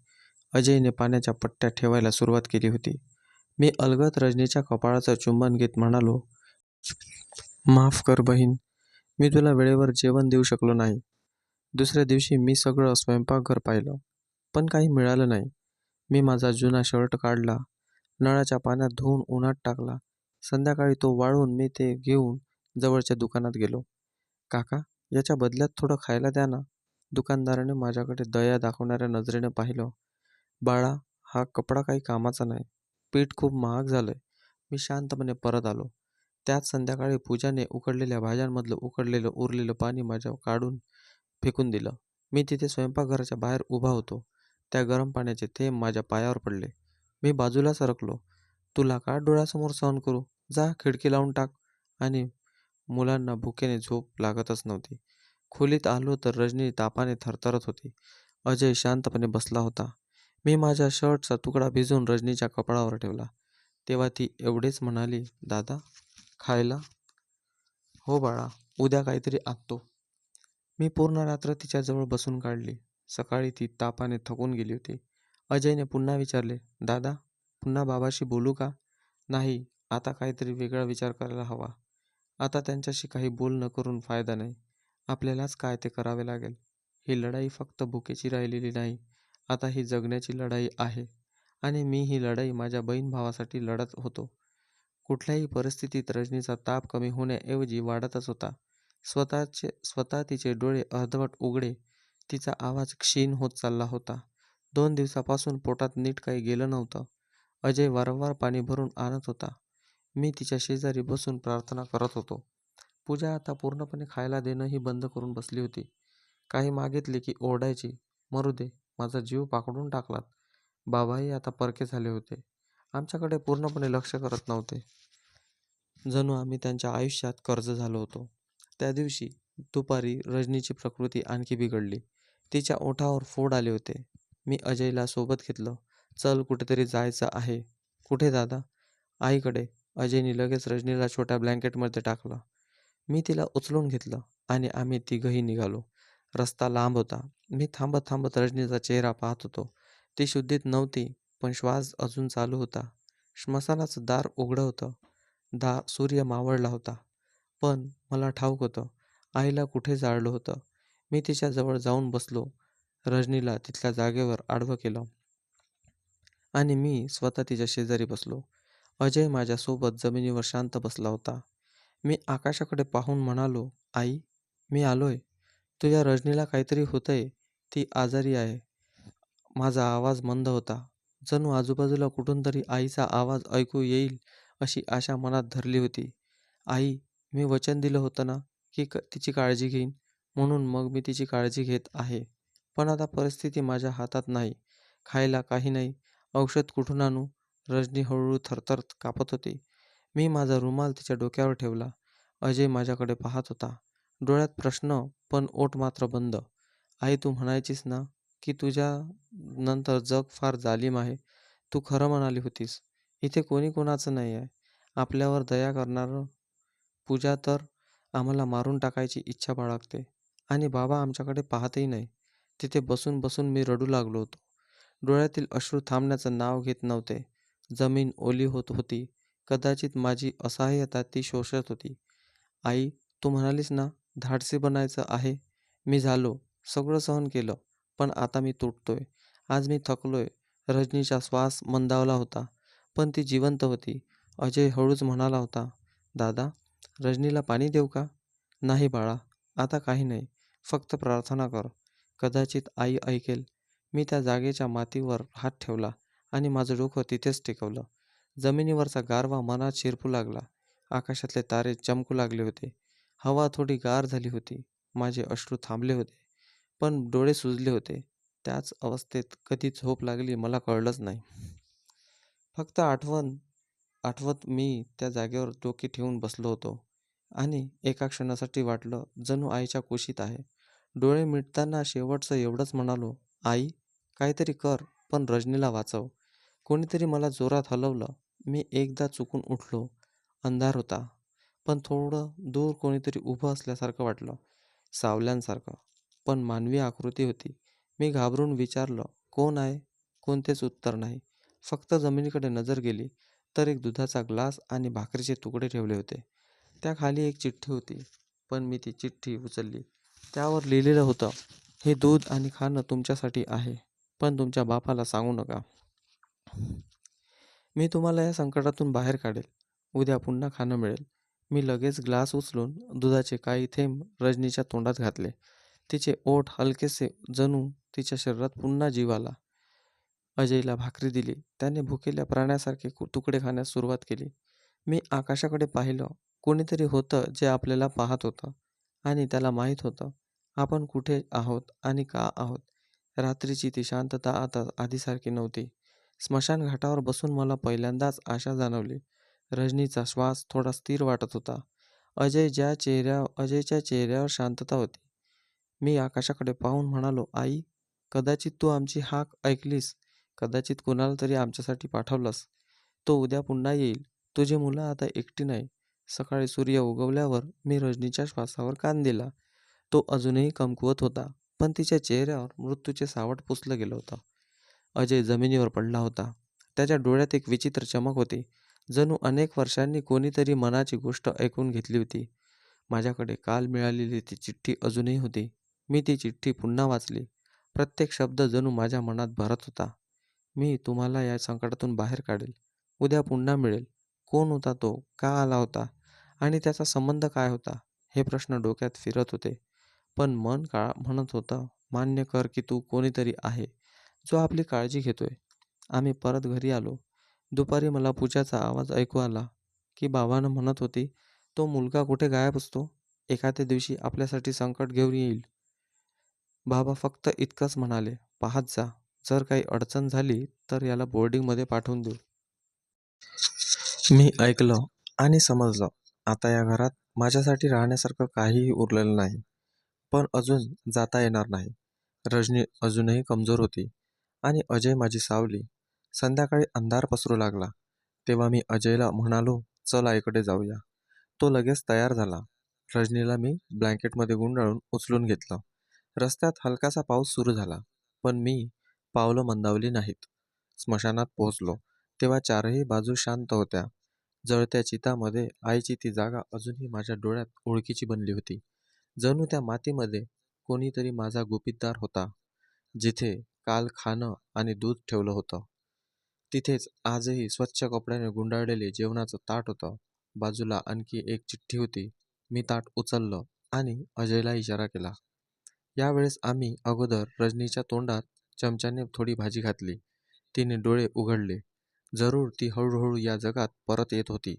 अजयने पाण्याच्या पट्ट्या ठेवायला सुरुवात केली होती. मी अलगद रजनीच्या कपाळाचं चुंबन घेत म्हणालो, माफ कर बहीण, मी तुला वेळेवर जेवण देऊ शकलो नाही. दुसऱ्या दिवशी मी सगळं स्वयंपाकघर पाहिलं, पण काही मिळालं नाही. मी माझा जुना शर्ट काढला, नळाच्या पाण्यात धुवून उन्हात टाकला. संध्याकाळी तो वाळून मी ते घेऊन जवळच्या दुकानात गेलो. काका, याच्या बदल्यात थोडं खायला द्या ना. दुकानदाराने माझ्याकडे दया दाखवणाऱ्या नजरेने पाहिलं. बाळा, हा कपडा काही कामाचा नाही. पीठ खूप महाग झालंय. मी शांतपणे परत आलो. त्याच संध्याकाळी पूजाने उकडलेल्या भाज्यांमधलं उरलेलं पाणी माझ्या काढून फेकून दिलं. मी तिथे स्वयंपाकघराच्या बाहेर उभा होतो. त्या गरम पाण्याचे थेंब माझ्या पायावर पडले. मी बाजूला सरकलो. तुला का डोळ्यासमोर सहन करू? जा खिडकी लावून टाक. आणि मुलांना भुकेने झोप लागतच नव्हती. खोलीत आलो तर रजनी तापाने थरथरत होती. अजय शांतपणे बसला होता. मी माझ्या शर्टचा तुकडा भिजवून रजनीच्या कपाळावर ठेवला. तेव्हा ती एवढेच म्हणाली, दादा, खायला? हो बाळा, उद्या काहीतरी आणतो. मी पूर्ण रात्र तिच्याजवळ बसून काढली. सकाळी ती तापाने थकून गेली होती. अजयने पुन्हा विचारले, दादा, पुन्हा बाबाशी बोलू का? नाही, आता काहीतरी वेगळा विचार करायला हवा. आता त्यांच्याशी काही बोल न करून फायदा नाही. आपल्यालाच काय ते करावे लागेल. ही लढाई फक्त भुकेची राहिलेली नाही. आता ही जगण्याची लढाई आहे. आणि मी ही लढाई माझ्या बहीण भावासाठी लढत होतो. कुठल्याही परिस्थितीत रजनीचा ताप कमी होण्याऐवजी वाढतच होता. स्वतः तिचे डोळे अर्धवट उघडे. तिचा आवाज क्षीण होत चालला होता. 2 दिवसापासून पोटात नीट काही गेलं नव्हतं. अजय वारंवार पाणी भरून आणत होता. मी तिच्या शेजारी बसून प्रार्थना करत होतो. पूजा आता पूर्णपणे खायला देणंही बंद करून बसली होती. काही मागितले की ओरडायची, मरू दे, माझा जीव पाकडून टाकलात. बाबाही आता परके झाले होते. आमच्याकडे पूर्णपणे लक्ष करत नव्हते. जणू आम्ही त्यांच्या आयुष्यात कर्ज झालो होतो. त्या दिवशी दुपारी रजनीची प्रकृती आणखी बिघडली. तिच्या ओठावर फोड आले होते. मी अजयला सोबत घेतलं. चल, कुठेतरी जायचं आहे. कुठे दादा? आईकडे. अजयने लगेच रजनीला छोट्या ब्लँकेटमध्ये टाकलं. मी तिला उचलून घेतलं आणि आम्ही तिघंही निघालो. रस्ता लांब होता. मी थांबत थांबत रजनीचा चेहरा पाहत होतो. ती शुद्धीत नव्हती, पण श्वास अजून चालू होता. श्मशानाचं दार उघडं होतं. सूर्य मावळला होता. पण मला ठाऊक होतं, आईला कुठे जाळलं होतं. मी तिच्या जवळ जाऊन बसलो. रजनीला तिथल्या जागेवर आडवं केलं आणि मी स्वतः तिच्या शेजारी बसलो. अजय माझ्यासोबत जमिनीवर शांत बसला होता. मी आकाशाकडे पाहून म्हणालो, आई, मी आलोय. तुझ्या रजनीला काहीतरी होतंय. ती आजारी आहे. माझा आवाज मंद होता. जणू आजूबाजूला कुठून तरी आईचा आवाज ऐकू येईल अशी आशा मनात धरली होती. आई, मी वचन दिलं होतं ना, की तिची काळजी घेईन. म्हणून मग मी तिची काळजी घेत आहे. पण आता परिस्थिती माझ्या हातात नाही. खायला काही नाही. औषध कुठून आणू? रजनी हळूहळू थरथर कापत होती. मी माझा रुमाल तिच्या डोक्यावर ठेवला. अजय माझ्याकडे पाहत होता. डोळ्यात प्रश्न, पण ओठ मात्र बंद. आई, तू म्हणायचीस ना, की तुझ्या नंतर जग फार जालीम आहे. तू खरं म्हणाली होतीस. इथे कोणी कोणाचं नाही आहे. आपल्यावर दया करणारं. पूजा तर आम्हाला मारून टाकायची इच्छा बाळगते. आणि बाबा आमच्याकडे पाहतही नाही. तिथे बसून बसून मी रडू लागलो होतो. डोळ्यातील अश्रू थांबण्याचं नाव घेत नव्हते. जमीन ओली होत होती. कदाचित माझी असहाय्यता ती शोषत होती. आई, तू म्हणालीस ना, धाडसी बनायचं आहे. मी झालो. सगळं सहन केलं. पण आता मी तुटतोय. आज मी थकलोय. रजनीचा श्वास मंदावला होता. पण ती जिवंत होती. अजय हळूच म्हणाला होता, दादा, रजनीला पाणी देऊ का? नाही बाळा, आता काही नाही. फक्त प्रार्थना कर. कदाचित आई ऐकेल. मी त्या जागेच्या मातीवर हात ठेवला आणि माझं डोकं तिथेच टेकवलं. जमिनीवरचा गारवा मनात शिरपू लागला. आकाशातले तारे चमकू लागले होते. हवा थोडी गार झाली होती. माझे अश्रू थांबले होते. पण डोळे सुजले होते. त्याच अवस्थेत कधी झोप लागली मला कळलंच नाही. फक्त आठवत मी त्या जागेवर डोके ठेवून बसलो होतो आणि एका क्षणासाठी वाटलं जणू आईच्या कुशीत आहे. डोळे मिटताना शेवटचं एवढंच म्हणालो, आई, काहीतरी कर, पण रजनीला वाचव. कोणीतरी मला जोरात हलवलं. मी एकदा चुकून उठलो. अंधार होता. पण थोडं दूर कोणीतरी उभं असल्यासारखं वाटलं. सावल्यांसारखं. पण मानवी आकृती होती. मी घाबरून विचारलं, "कोण आहे?" कोणतेच उत्तर नाही. फक्त जमिनीकडे नजर गेली, तर एक दुधाचा ग्लास आणि भाकरीचे तुकडे ठेवले होते. त्याखाली एक चिठ्ठी होती. पण मी ती चिठ्ठी उचलली. त्यावर लिहिलेलं होतं, "हे दूध आणि खाणं तुमच्यासाठी आहे. पण तुमच्या बापाला सांगू नका. मी तुम्हाला या संकटातून बाहेर काढेल. उद्या पुन्हा खाणं मिळेल." मी लगेच ग्लास उचलून दुधाचे काही थेंब रजनीच्या तोंडात घातले. तिचे ओठ हलकेसे, जणू तिच्या शरीरात पुन्हा जीव आला. अजयला भाकरी दिली. त्याने भुकेल्या प्राण्यासारखे तुकडे खाण्यास सुरुवात केली. मी आकाशाकडे पाहिलं. कोणीतरी होतं जे आपल्याला पाहत होतं. आणि त्याला माहीत होतं आपण कुठे आहोत आणि का आहोत. रात्रीची ती शांतता आता आधीसारखी नव्हती. स्मशानघाटावर बसून मला पहिल्यांदाच आशा जाणवली. रजनीचा श्वास थोडा स्थिर वाटत होता. अजयच्या चेहऱ्यावर शांतता होती. मी आकाशाकडे पाहून म्हणालो, "आई, कदाचित तू आमची हाक ऐकलीस. कदाचित कुणाला तरी आमच्यासाठी पाठवलंस. तो उद्या पुन्हा येईल. तुझी मुलं आता एकटी नाही." सकाळी सूर्य उगवल्यावर मी रजनीच्या श्वासावर कान दिला. तो अजूनही कमकुवत होता, पण तिच्या चेहऱ्यावर मृत्यूचे सावट पुसलं गेलं होतं. अजय जमिनीवर पडला होता. त्याच्या डोळ्यात एक विचित्र चमक होती. जणू अनेक वर्षांनी कोणीतरी मनाची गोष्ट ऐकून घेतली होती. माझ्याकडे काल मिळालेली ती चिठ्ठी अजूनही होती. मी ती चिठ्ठी पुन्हा वाचली. प्रत्येक शब्द जणू माझ्या मनात भरत होता. "मी तुम्हाला या संकटातून बाहेर काढेल. उद्या पुन्हा मिळेल." कोण होता तो? का आला होता? आणि त्याचा संबंध काय होता? हे प्रश्न डोक्यात फिरत होते. पण मन म्हणत होतं, "मान्य कर की तू कोणीतरी आहे, जो आपली काळजी घेतोय." आम्ही परत घरी आलो. दुपारी मला पूजाचा आवाज ऐकू आला, की बाबांना म्हणत होती, "तो मुलगा कुठे गायब असतो? एखाद्या दिवशी आपल्यासाठी संकट घेऊन येईल." बाबा फक्त इतकंच म्हणाले, "पाहत जा. जर काही अडचण झाली तर याला बोर्डिंगमध्ये पाठवून देऊ." मी ऐकलं आणि समजलं. आता या घरात माझ्यासाठी राहण्यासारखं काहीही उरलेलं नाही. पण अजून जाता येणार नाही. रजनी अजूनही कमजोर होती आणि अजय माझी सावली. संध्याकाळी अंधार पसरू लागला. तेव्हा मी अजयला म्हणालो, "चल आईकडे जाऊया." तो लगेच तयार झाला. रजनीला मी ब्लँकेटमध्ये गुंडाळून उचलून घेतलं. रस्त्यात हलकासा पाऊस सुरू झाला, पण मी पावलं मंदावली नाहीत. स्मशानात पोहोचलो तेव्हा चारही बाजू शांत होत्या. जळत्या चितामध्ये आईची ती जागा अजूनही माझ्या डोळ्यात ओळखीची बनली होती. जणू त्या मातीमध्ये कोणीतरी माझा गुपितदार होता. जिथे काल खाणं आणि दूध ठेवलं होतं, तिथेच आजही स्वच्छ कपड्याने गुंडाळलेले जेवणाचं ताट होतं. बाजूला आणखी एक चिठ्ठी होती. मी ताट उचललं आणि अजयला इशारा केला. यावेळेस आम्ही अगोदर रजनीच्या तोंडात चमच्याने थोडी भाजी घातली. तिने डोळे उघडले. जरूर ती हळूहळू या जगात परत येत होती.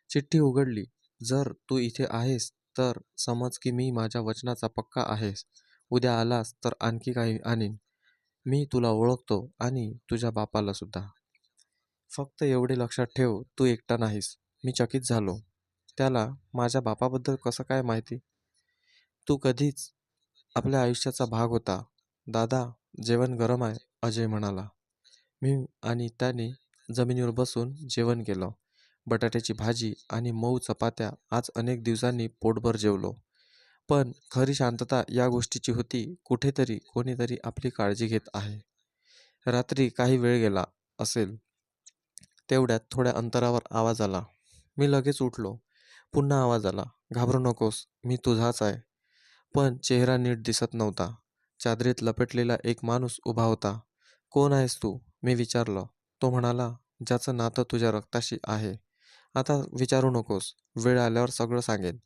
चिठ्ठी उघडली. "जर तू इथे आहेस तर समज की मी माझ्या वचनाचा पक्का आहेस. उद्या आलास तर आणखी काही आणीन. मी तुला ओळखतो आणि तुझ्या बापाला सुद्धा. फक्त एवढे लक्षात ठेव, तू एकटा नाहीस." मी चकित झालो. त्याला माझ्या बापाबद्दल कसं काय माहिती? "तू कधीच आपल्या आयुष्याचा भाग होता." "दादा, जेवण गरम आहे," अजय म्हणाला. मी आणि त्याने जमिनीवर बसून जेवण केलं. बटाट्याची भाजी आणि मऊ चपात्या. आज अनेक दिवसांनी पोटभर जेवलो. पण खरी शांतता या गोष्टीची होती, कुठेतरी कोणीतरी आपली काळजी घेत आहे. रात्री काही वेळ गेला असेल. तेवढ्यात थोड्या अंतरावर आवाज आला. मी लगेच उठलो. पुन्हा आवाज आला, "घाबरू नकोस, मी तुझाच आहे." पण चेहरा नीट दिसत नव्हता. चादरीत लपेटलेला एक माणूस उभा होता. "कोण आहेस तू?" मी विचारलं. तो म्हणाला, "ज्याचं नातं तुझ्या रक्ताशी आहे. आता विचारू नकोस. वेळ आल्यावर सगळं सांगेन.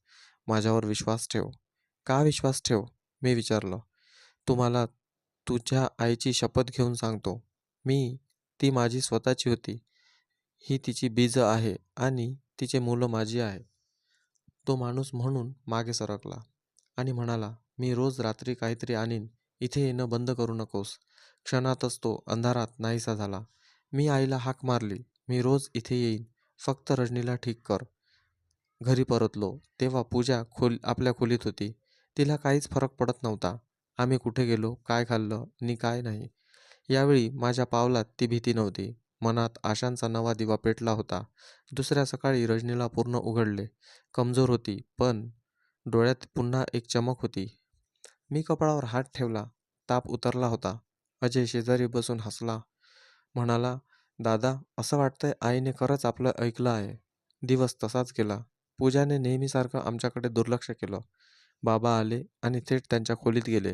माझ्यावर विश्वास ठेव." "का विश्वास ठेव?" मी विचारलं. "तुम्हाला तुझ्या आईची शपथ घेऊन सांगतो. ती माझी स्वतःची होती. ही तिची बीजं आहे आणि तिचे मुलं माझी आहेत." तो माणूस म्हणून मागे सरकला आणि म्हणाला, "मी रोज रात्री काहीतरी आणीन. इथे येणं बंद करू नकोस." क्षणातच तो अंधारात नाहीसा झाला. मी आईला हाक मारली, "मी रोज इथे येईन. फक्त रजनीला ठीक कर." घरी परतलो तेव्हा पूजा आपल्या खोलीत होती. तिला काहीच फरक पडत नव्हता. आम्ही कुठे गेलो, काय खाल्लं आणि काय नाही, यावेळी माझ्या पावलात ती भीती नव्हती. मनात आशांचा नवा दिवा पेटला होता. दुसऱ्या सकाळी रजनीला पूर्ण उघडले. कमजोर होती, पण डोळ्यात पुन्हा एक चमक होती. मी कपाळावर हात ठेवला. ताप उतरला होता. अजय शेजारी बसून हसला. म्हणाला, दादा, असं वाटतंय आईने खरंच आपलं ऐकलं आहे. दिवस तसाच गेला. पूजाने नेहमीसारखं आमच्याकडे दुर्लक्ष केलं. बाबा आले आणि थेट त्यांच्या खोलीत गेले.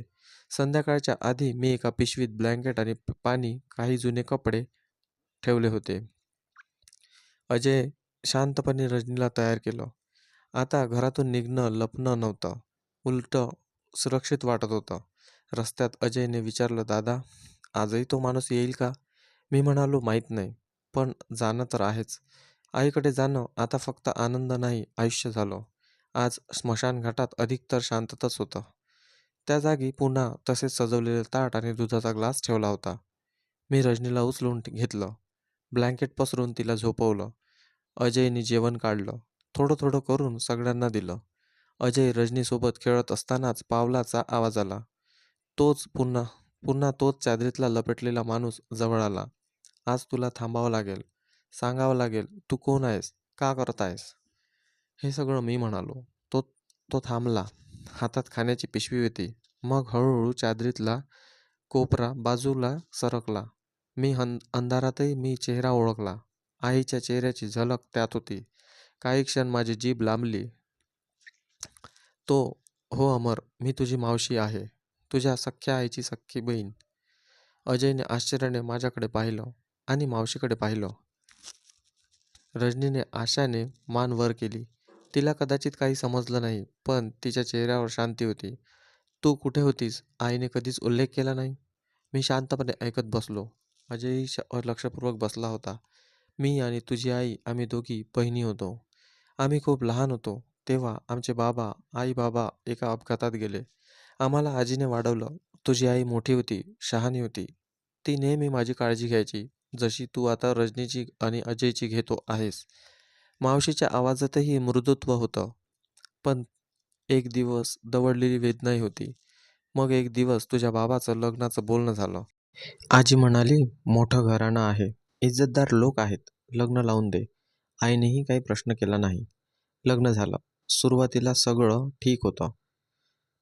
संध्याकाळच्या आधी मी एका पिशवीत ब्लँकेट आणि पाणी, काही जुने कपडे ठेवले होते. अजय शांतपणे रजनीला तयार केलं. आता घरातून निघणं लपणं नव्हतं. उलटं सुरक्षित वाटत होतं. रस्त्यात अजयने विचारलं, दादा, आजही तो माणूस येईल का? मी म्हणालो, माहीत नाही, पण जाणं तर आहेच. आईकडे जाणं आता फक्त आनंद नाही, आयुष्य झालं. आज स्मशानघाटात अधिकतर शांतताच होतं. त्या जागी पुन्हा तसेच सजवलेले ताट आणि दुधाचा ग्लास ठेवला होता. मी रजनीला उचलून घेतलं. ब्लँकेट पसरून तिला झोपवलं. अजयने जेवण काढलं. थोडं थोडं करून सगळ्यांना दिलं. अजय रजनीसोबत खेळत असतानाच पावलाचा आवाज आला. तोच पुन्हा पुन्हा तोच चादरीतला लपेटलेला माणूस जवळ आला. आज तुला थांबावं लागेल. सांगावं लागेल, तू कोण आहेस? का करत आहेस? हे सगळं मी म्हणालो. तो तो थांबला. हातात खाण्याची पिशवी होती. मग हळूहळू चादरीतला कोपरा बाजूला सरकला. अंधारातही मी चेहरा ओळखला. आईच्या चेहऱ्याची झलक त्यात होती. काही क्षण माझी जीभ लांबली. तो, हो अमर, मी तुझी मावशी आहे. तुझ्या सख्ख्या आईची सख्खी बहीण. अजयने आश्चर्याने माझ्याकडे पाहिलं आणि मावशीकडे पाहिलं. रजनीने आशाने मान वर केली. तिला कदाचित काही समजलं नाही, पण तिच्या चेहऱ्यावर शांती होती. तू कुठे होतीस? आईने कधीच उल्लेख केला नाही. मी शांतपणे ऐकत बसलो. अजयही लक्षपूर्वक बसला होता. मी आणि तुझी आई, आम्ही दोघी बहिणी होतो. आम्ही खूप लहान होतो तेव्हा आमचे आई बाबा एका अपघातात गेले. आम्हाला आजीने वाढवलं. तुझी आई मोठी होती, शहाणी होती. ती नेहमी माझी काळजी घ्यायची, जशी तू आता रजनीची आणि अजयची घेतो आहेस. मावशीच्या आवाजातही मृदुत्व होतं, पण एक दिवस दवडलेली वेदनाही होती. मग एक दिवस तुझ्या बाबाचं लग्नाचं बोलणं झालं. आजी म्हणाली, मोठं घराणं आहे, इज्जतदार लोक आहेत, लग्न लावून दे. आईनेही काही प्रश्न केला नाही. लग्न झालं. सुरुवातीला सगळं ठीक होतं.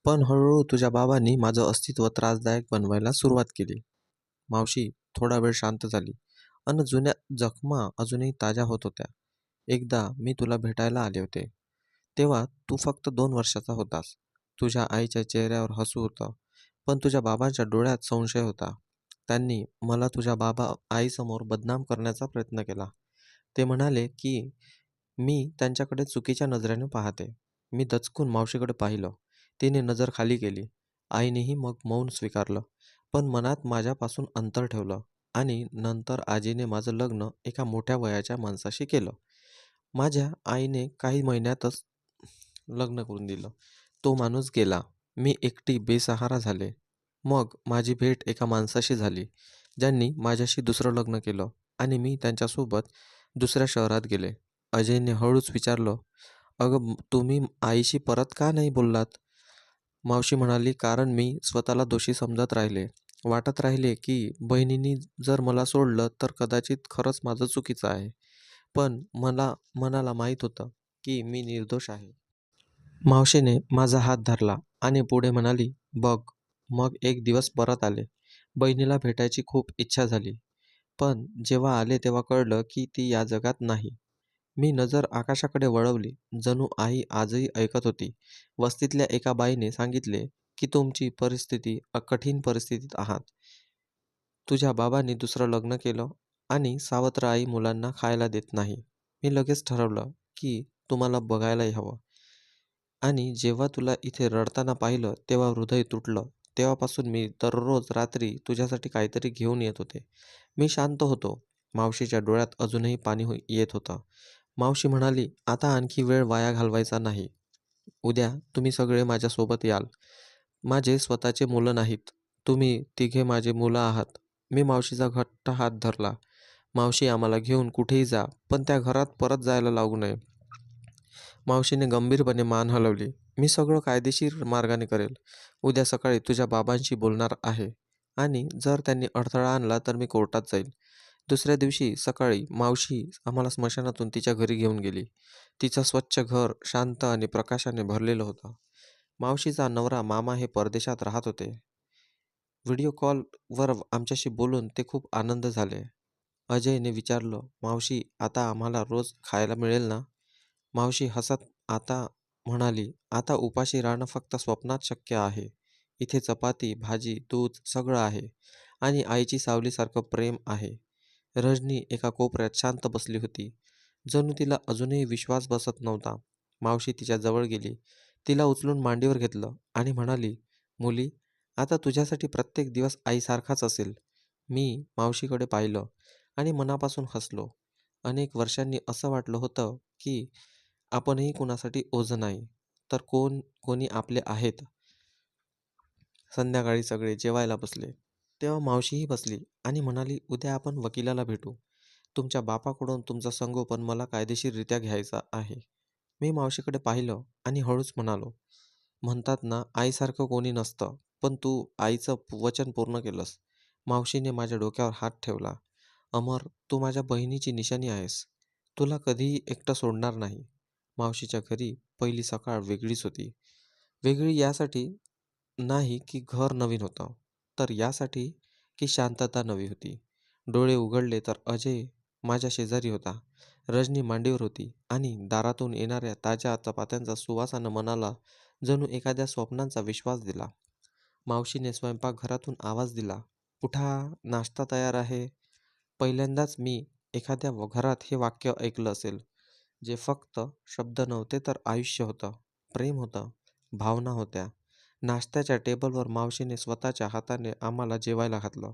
पण हळूहळू तुझ्या बाबांनी माझं अस्तित्व त्रासदायक बनवायला सुरुवात केली. मावशी थोडा वेळ शांत झाली. अन जुन्या जखमा अजूनही ताज्या होत होत्या. एकदा मी तुला भेटायला आले होते. तेव्हा तू फक्त 2 वर्षाचा होतास. तुझ्या आईच्या चेहऱ्यावर हसू होतं, पण तुझ्या बाबांच्या डोळ्यात संशय होता. त्यांनी मला तुझ्या आईसमोर बदनाम करण्याचा प्रयत्न केला. ते म्हणाले की मी त्यांच्याकडे चुकीच्या नजरेने पाहते. मी दचकून मावशीकडे पाहिलं. तिने नजर खाली केली. आईनेही मग मौन स्वीकारलं, पण मनात माझ्यापासून अंतर ठेवलं. आणि नंतर आजीने माझं लग्न एका मोठ्या वयाच्या माणसाशी केलं. माझ्या आईने काही महिन्यातच लग्न करून दिलं. तो माणूस गेला. मी एकटी बेसहारा झाले. मग माझी भेट एका माणसाशी झाली, ज्यांनी माझ्याशी दुसरं लग्न केलं आणि मी त्यांच्यासोबत दुसऱ्या शहरात गेले. अजयने हळूच विचारलं, अगं तुम्ही आईशी परत का नाही बोललात? मावशी म्हणाली, कारण मी स्वतःला दोषी समजत राहिले. वाटत राहिले की बहिणींनी जर मला सोडलं तर कदाचित खरंच माझं चुकीचं आहे. पण मनाला माहीत होतं की मी निर्दोष आहे. मावशीने माझा हात धरला आणि पुढे म्हणाली, बघ, मग एक दिवस परत आले. बहिणीला भेटायची खूप इच्छा झाली. पण जेव्हा आले तेव्हा कळलं की ती या जगात नाही. मी नजर आकाशाकडे वळवली. जणू आई आजही ऐकत होती. वस्तीतल्या एका बाईने सांगितले की तुमची परिस्थिती कठीण परिस्थितीत आहात. तुझ्या बाबांनी दुसरं लग्न केलं आणि सावत्र आई मुलांना खायला देत नाही. मी लगेच ठरवलं की तुम्हाला बघायलाही हवं. आणि जेव्हा तुला इथे रडताना पाहिलं तेव्हा हृदय तुटलं. तेव्हापासून मी दररोज रात्री तुझ्यासाठी काहीतरी घेऊन येत होते. मी शांत होतो. मावशीच्या डोळ्यात अजूनही पाणी येत होतं. मावशी म्हणाली, आता आणखी वेळ वाया घालवायचा नाही. उद्या तुम्ही सगळे माझ्यासोबत याल. माझे स्वतःचे मुलं नाहीत. तुम्ही तिघे माझे मुलं आहात. मी मावशीचा घट्ट हात धरला. मावशी, आम्हाला घेऊन कुठेही जा, पण त्या घरात परत जायला लागू नये. मावशीने गंभीरपणे मान हलवली. मी सगळं कायदेशीर मार्गाने करेल. उद्या सकाळी तुझ्या बाबांशी बोलणार आहे आणि जर त्यांनी अडथळा आणला तर मी कोर्टात जाईल. दुसऱ्या दिवशी सकाळी मावशी आम्हाला स्मशानातून तिच्या घरी घेऊन गेली. तिचं स्वच्छ घर शांत आणि प्रकाशाने भरलेलं होतं. मावशीचा नवरा मामा हे परदेशात राहत होते. व्हिडिओ कॉलवर आमच्याशी बोलून ते खूप आनंद झाले. अजयने विचारलं, "मावशी, आता आम्हाला रोज खायला मिळेल ना?" मावशी हसत आता म्हणाली, "आता उपाशी राहणं फक्त स्वप्नात शक्य आहे. इथे चपाती, भाजी, दूध सगळं आहे आणि आईची सावलीसारखं प्रेम आहे." रजनी एका कोपऱ्यात शांत बसली होती. जणू तिला अजूनही विश्वास बसत नव्हता. मावशी तिच्या जवळ गेली. तिला उचलून मांडीवर घेतलं आणि म्हणाली, "मुली, आता तुझ्यासाठी प्रत्येक दिवस आईसारखाच असेल." मी मावशीकडे पाहिलं आणि मनापासून हसलो. अनेक वर्षांनी असं वाटलं होतं की आपणही कुणासाठी ओझं नाही, तर कोणी आपले आहेत. संध्याकाळी सगळे जेवायला बसले. तेव्हा मावशीही बसली आणि म्हणाली, "उद्या आपण वकिलाला भेटू. तुमच्या बापाकडून तुमचं संगोपन मला कायदेशीररित्या घ्यायचं आहे." मी मावशीकडे पाहिलं आणि हळूच म्हणालो, "म्हणतात ना, आईसारखं कोणी नसतं, पण तू आईचं वचन पूर्ण केलंस." मावशीने माझ्या डोक्यावर हात ठेवला. "अमर, तू माझ्या बहिणीची निशाणी आहेस. तुला कधीही एकटं सोडणार नाही." मावशीच्या घरी पहिली सकाळ वेगळीच होती. वेगळी यासाठी नाही की घर नवीन होतं, तर यासाठी की शांतता नवी होती. डोळे उघडले तर अजय माझ्या शेजारी होता. रजनी मांडीवर होती आणि दारातून येणाऱ्या ताज्या चपात्यांचा सुवासानं मनाला जणू एखाद्या स्वप्नांचा विश्वास दिला. मावशीने स्वयंपाकघरातून आवाज दिला, "उठा, नाश्ता तयार आहे." पहिल्यांदाच मी एखाद्या घरात हे वाक्य ऐकलं असेल, जे फक्त शब्द नव्हते तर आयुष्य होतं, प्रेम होतं, भावना होत्या. नाश्त्याच्या टेबलवर मावशीने स्वतःच्या हाताने आम्हाला जेवायला घातलं.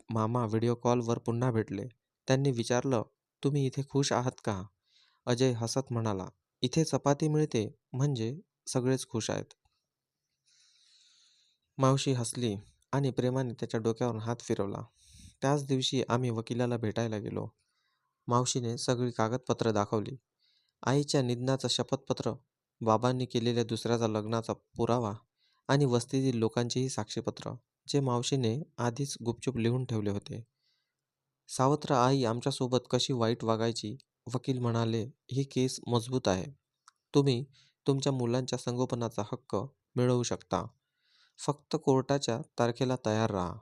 मामा व्हिडिओ कॉलवर पुन्हा भेटले. त्यांनी विचारलं, "तुम्ही इथे खुश आहात का?" अजय हसत म्हणाला, "इथे चपाती मिळते म्हणजे सगळेच खुश आहेत." मावशी हसली आणि प्रेमाने त्याच्या डोक्यावर हात फिरवला. त्याच दिवशी आम्ही वकिलाला भेटायला गेलो. मावशीने सगळी कागदपत्र दाखवली. आईच्या निधनाचं शपथपत्र, बाबांनी केलेल्या दुसऱ्याचा लग्नाचा पुरावा आणि वस्तीतील लोकांचेही साक्षीपत्र, जे मावशीने आधीच गुपचूप लिहून ठेवले होते. सावत्र आई आमच्यासोबत कशी वाईट वागायची, वकील म्हणाले, "ही केस मजबूत आहे. तुम्ही तुमच्या मुलांच्या संगोपनाचा हक्क मिळवू शकता. फक्त कोर्टाच्या तारखेला तयार राहा."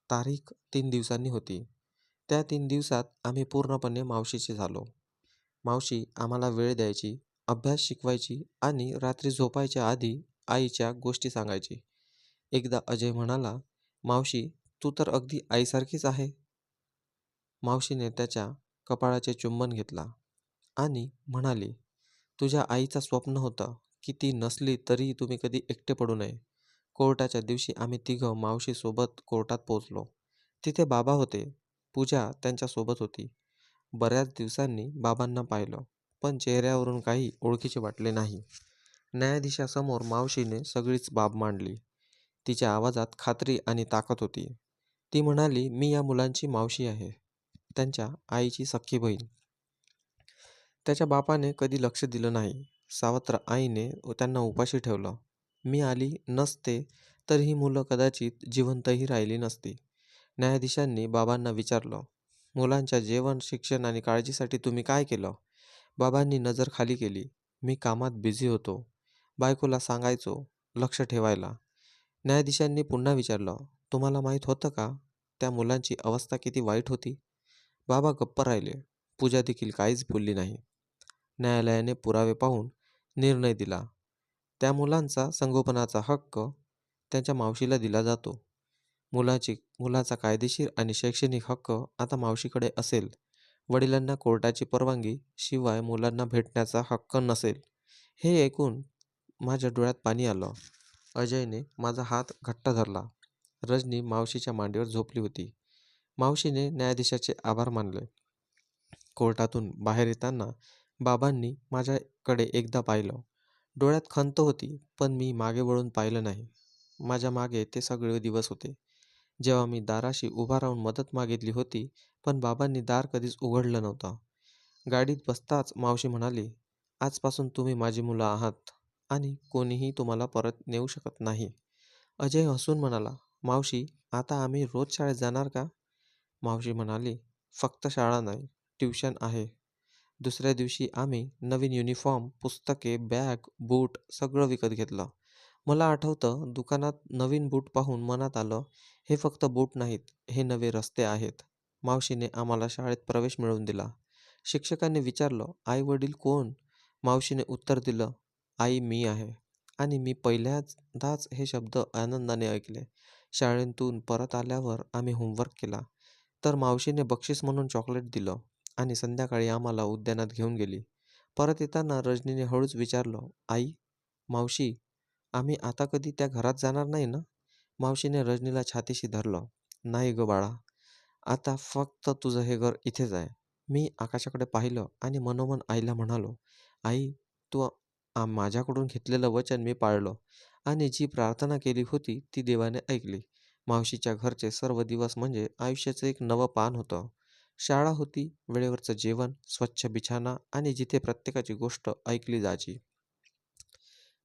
तारीख 3 दिवसांनी होती. त्या 3 दिवसात आम्ही पूर्णपणे मावशीचे झालो. मावशी आम्हाला वेळ द्यायची, अभ्यास शिकवायची आणि रात्री झोपायच्या आधी आईच्या गोष्टी सांगायची. एकदा अजय म्हणाला, "मावशी, तू तर अगदी आईसारखीच आहे." मावशीने त्याच्या कपाळाचे चुंबन घेतला आणि म्हणाली, "तुझ्या आईचं स्वप्न होतं की ती नसली तरी तुम्ही कधी एकटे पडू नये." कोर्टाच्या दिवशी आम्ही तिघं मावशीसोबत कोर्टात पोहोचलो. तिथे बाबा होते. पूजा त्यांच्यासोबत होती. बऱ्याच दिवसांनी बाबांना पाहिलं, पण चेहऱ्यावरून काही ओळखीचे वाटले नाही. न्यायाधीशासमोर मावशीने सगळीच बाब मांडली. तिच्या आवाजात खात्री आणि ताकद होती. ती म्हणाली, "मी या मुलांची मावशी आहे, त्यांच्या आईची सख्खी बहीण." त्याच्या बापाने कधी लक्ष दिलं नाही. सावत्र आईने त्यांना उपाशी ठेवलं. मी आली नसते तर ही मुलं कदाचित जिवंतही राहिली नसती. न्यायाधीशांनी बाबांना विचारलं, "मुलांच्या जेवण, शिक्षण आणि काळजीसाठी तुम्ही काय केलं?" बाबांनी नजर खाली केली. "मी कामात बिझी होतो. बायकोला सांगायचो लक्ष ठेवायला." न्यायाधीशांनी पुन्हा विचारलं, "तुम्हाला माहीत होतं का त्या मुलांची अवस्था किती वाईट होती?" बाबा गप्प राहिले. पूजा देखील काहीच बोलली नाही. न्यायालयाने पुरावे पाहून निर्णय दिला. त्या मुलांचा संगोपनाचा हक्क त्यांच्या मावशीला दिला जातो. मुलाचा कायदेशीर आणि शैक्षणिक हक्क आता मावशीकडे असेल. वडिलांना कोर्टाची परवानगी शिवाय मुलांना भेटण्याचा हक्क नसेल. हे ऐकून माझ्या डोळ्यात पाणी आलं. अजयने माझा हात घट्ट धरला. रजनी मावशीच्या मांडीवर झोपली होती. मावशीने न्यायाधीशाचे आभार मानले. कोर्टातून बाहेर येताना बाबांनी माझ्याकडे एकदा पाहिलं. डोळ्यात खंत होती, पण मी मागे वळून पाहिलं नाही. माझ्या मागे ते सगळे दिवस होते, जेव्हा मी दाराशी उभा राहून मदत मागितली होती, पण बाबांनी दार कधीच उघडलं नव्हतं. गाडीत बसताच मावशी म्हणाली, "आजपासून तुम्ही माझी मुलं आहात आणि कोणीही तुम्हाला परत नेऊ शकत नाही." अजय हसून म्हणाला, "मावशी, आता आम्ही रोज शाळेत जाणार का?" मावशी म्हणाली, फक्त शाळा नाही, ट्युशन आहे. दुसऱ्या दिवशी आम्ही नवीन युनिफॉर्म, पुस्तके, बॅग, बूट सगळं विकत घेतलं. मला आठवतं दुकानात नवीन बूट पाहून मनात आलं, हे फक्त बूट नाहीत, हे नवे रस्ते आहेत. मावशीने आम्हाला शाळेत प्रवेश मिळवून दिला. शिक्षकांनी विचारलं, आई वडील कोण? मावशीने उत्तर दिलं, आई मी आहे. आणि मी पहिल्यांदाच हे शब्द आनंदाने ऐकले. शाळेतून परत आल्यावर आम्ही होमवर्क केला. तर मावशीने बक्षीस म्हणून चॉकलेट दिलं आणि संध्याकाळी आम्हाला उद्यानात घेऊन गेली. परत येताना रजनीने हळूच विचारलं, आई, मावशी, आम्ही आता कधी त्या घरात जाणार नाही ना? मावशीने रजनीला छातीशी धरलं. नाही ग बाळा, आता फक्त तुझं हे घर इथेच आहे. मी आकाशाकडे पाहिलं आणि मनोमन आईला म्हणालो, आई, तू माझ्याकडून घेतलेलं वचन मी पाळलं आणि जी प्रार्थना केली होती ती देवाने ऐकली. मावशीच्या घरचे सर्व दिवस म्हणजे आयुष्याचं एक नवं पान होतं. शाळा होती, वेळेवरचं जेवण, स्वच्छ बिछाना आणि जिथे प्रत्येकाची गोष्ट ऐकली जायची.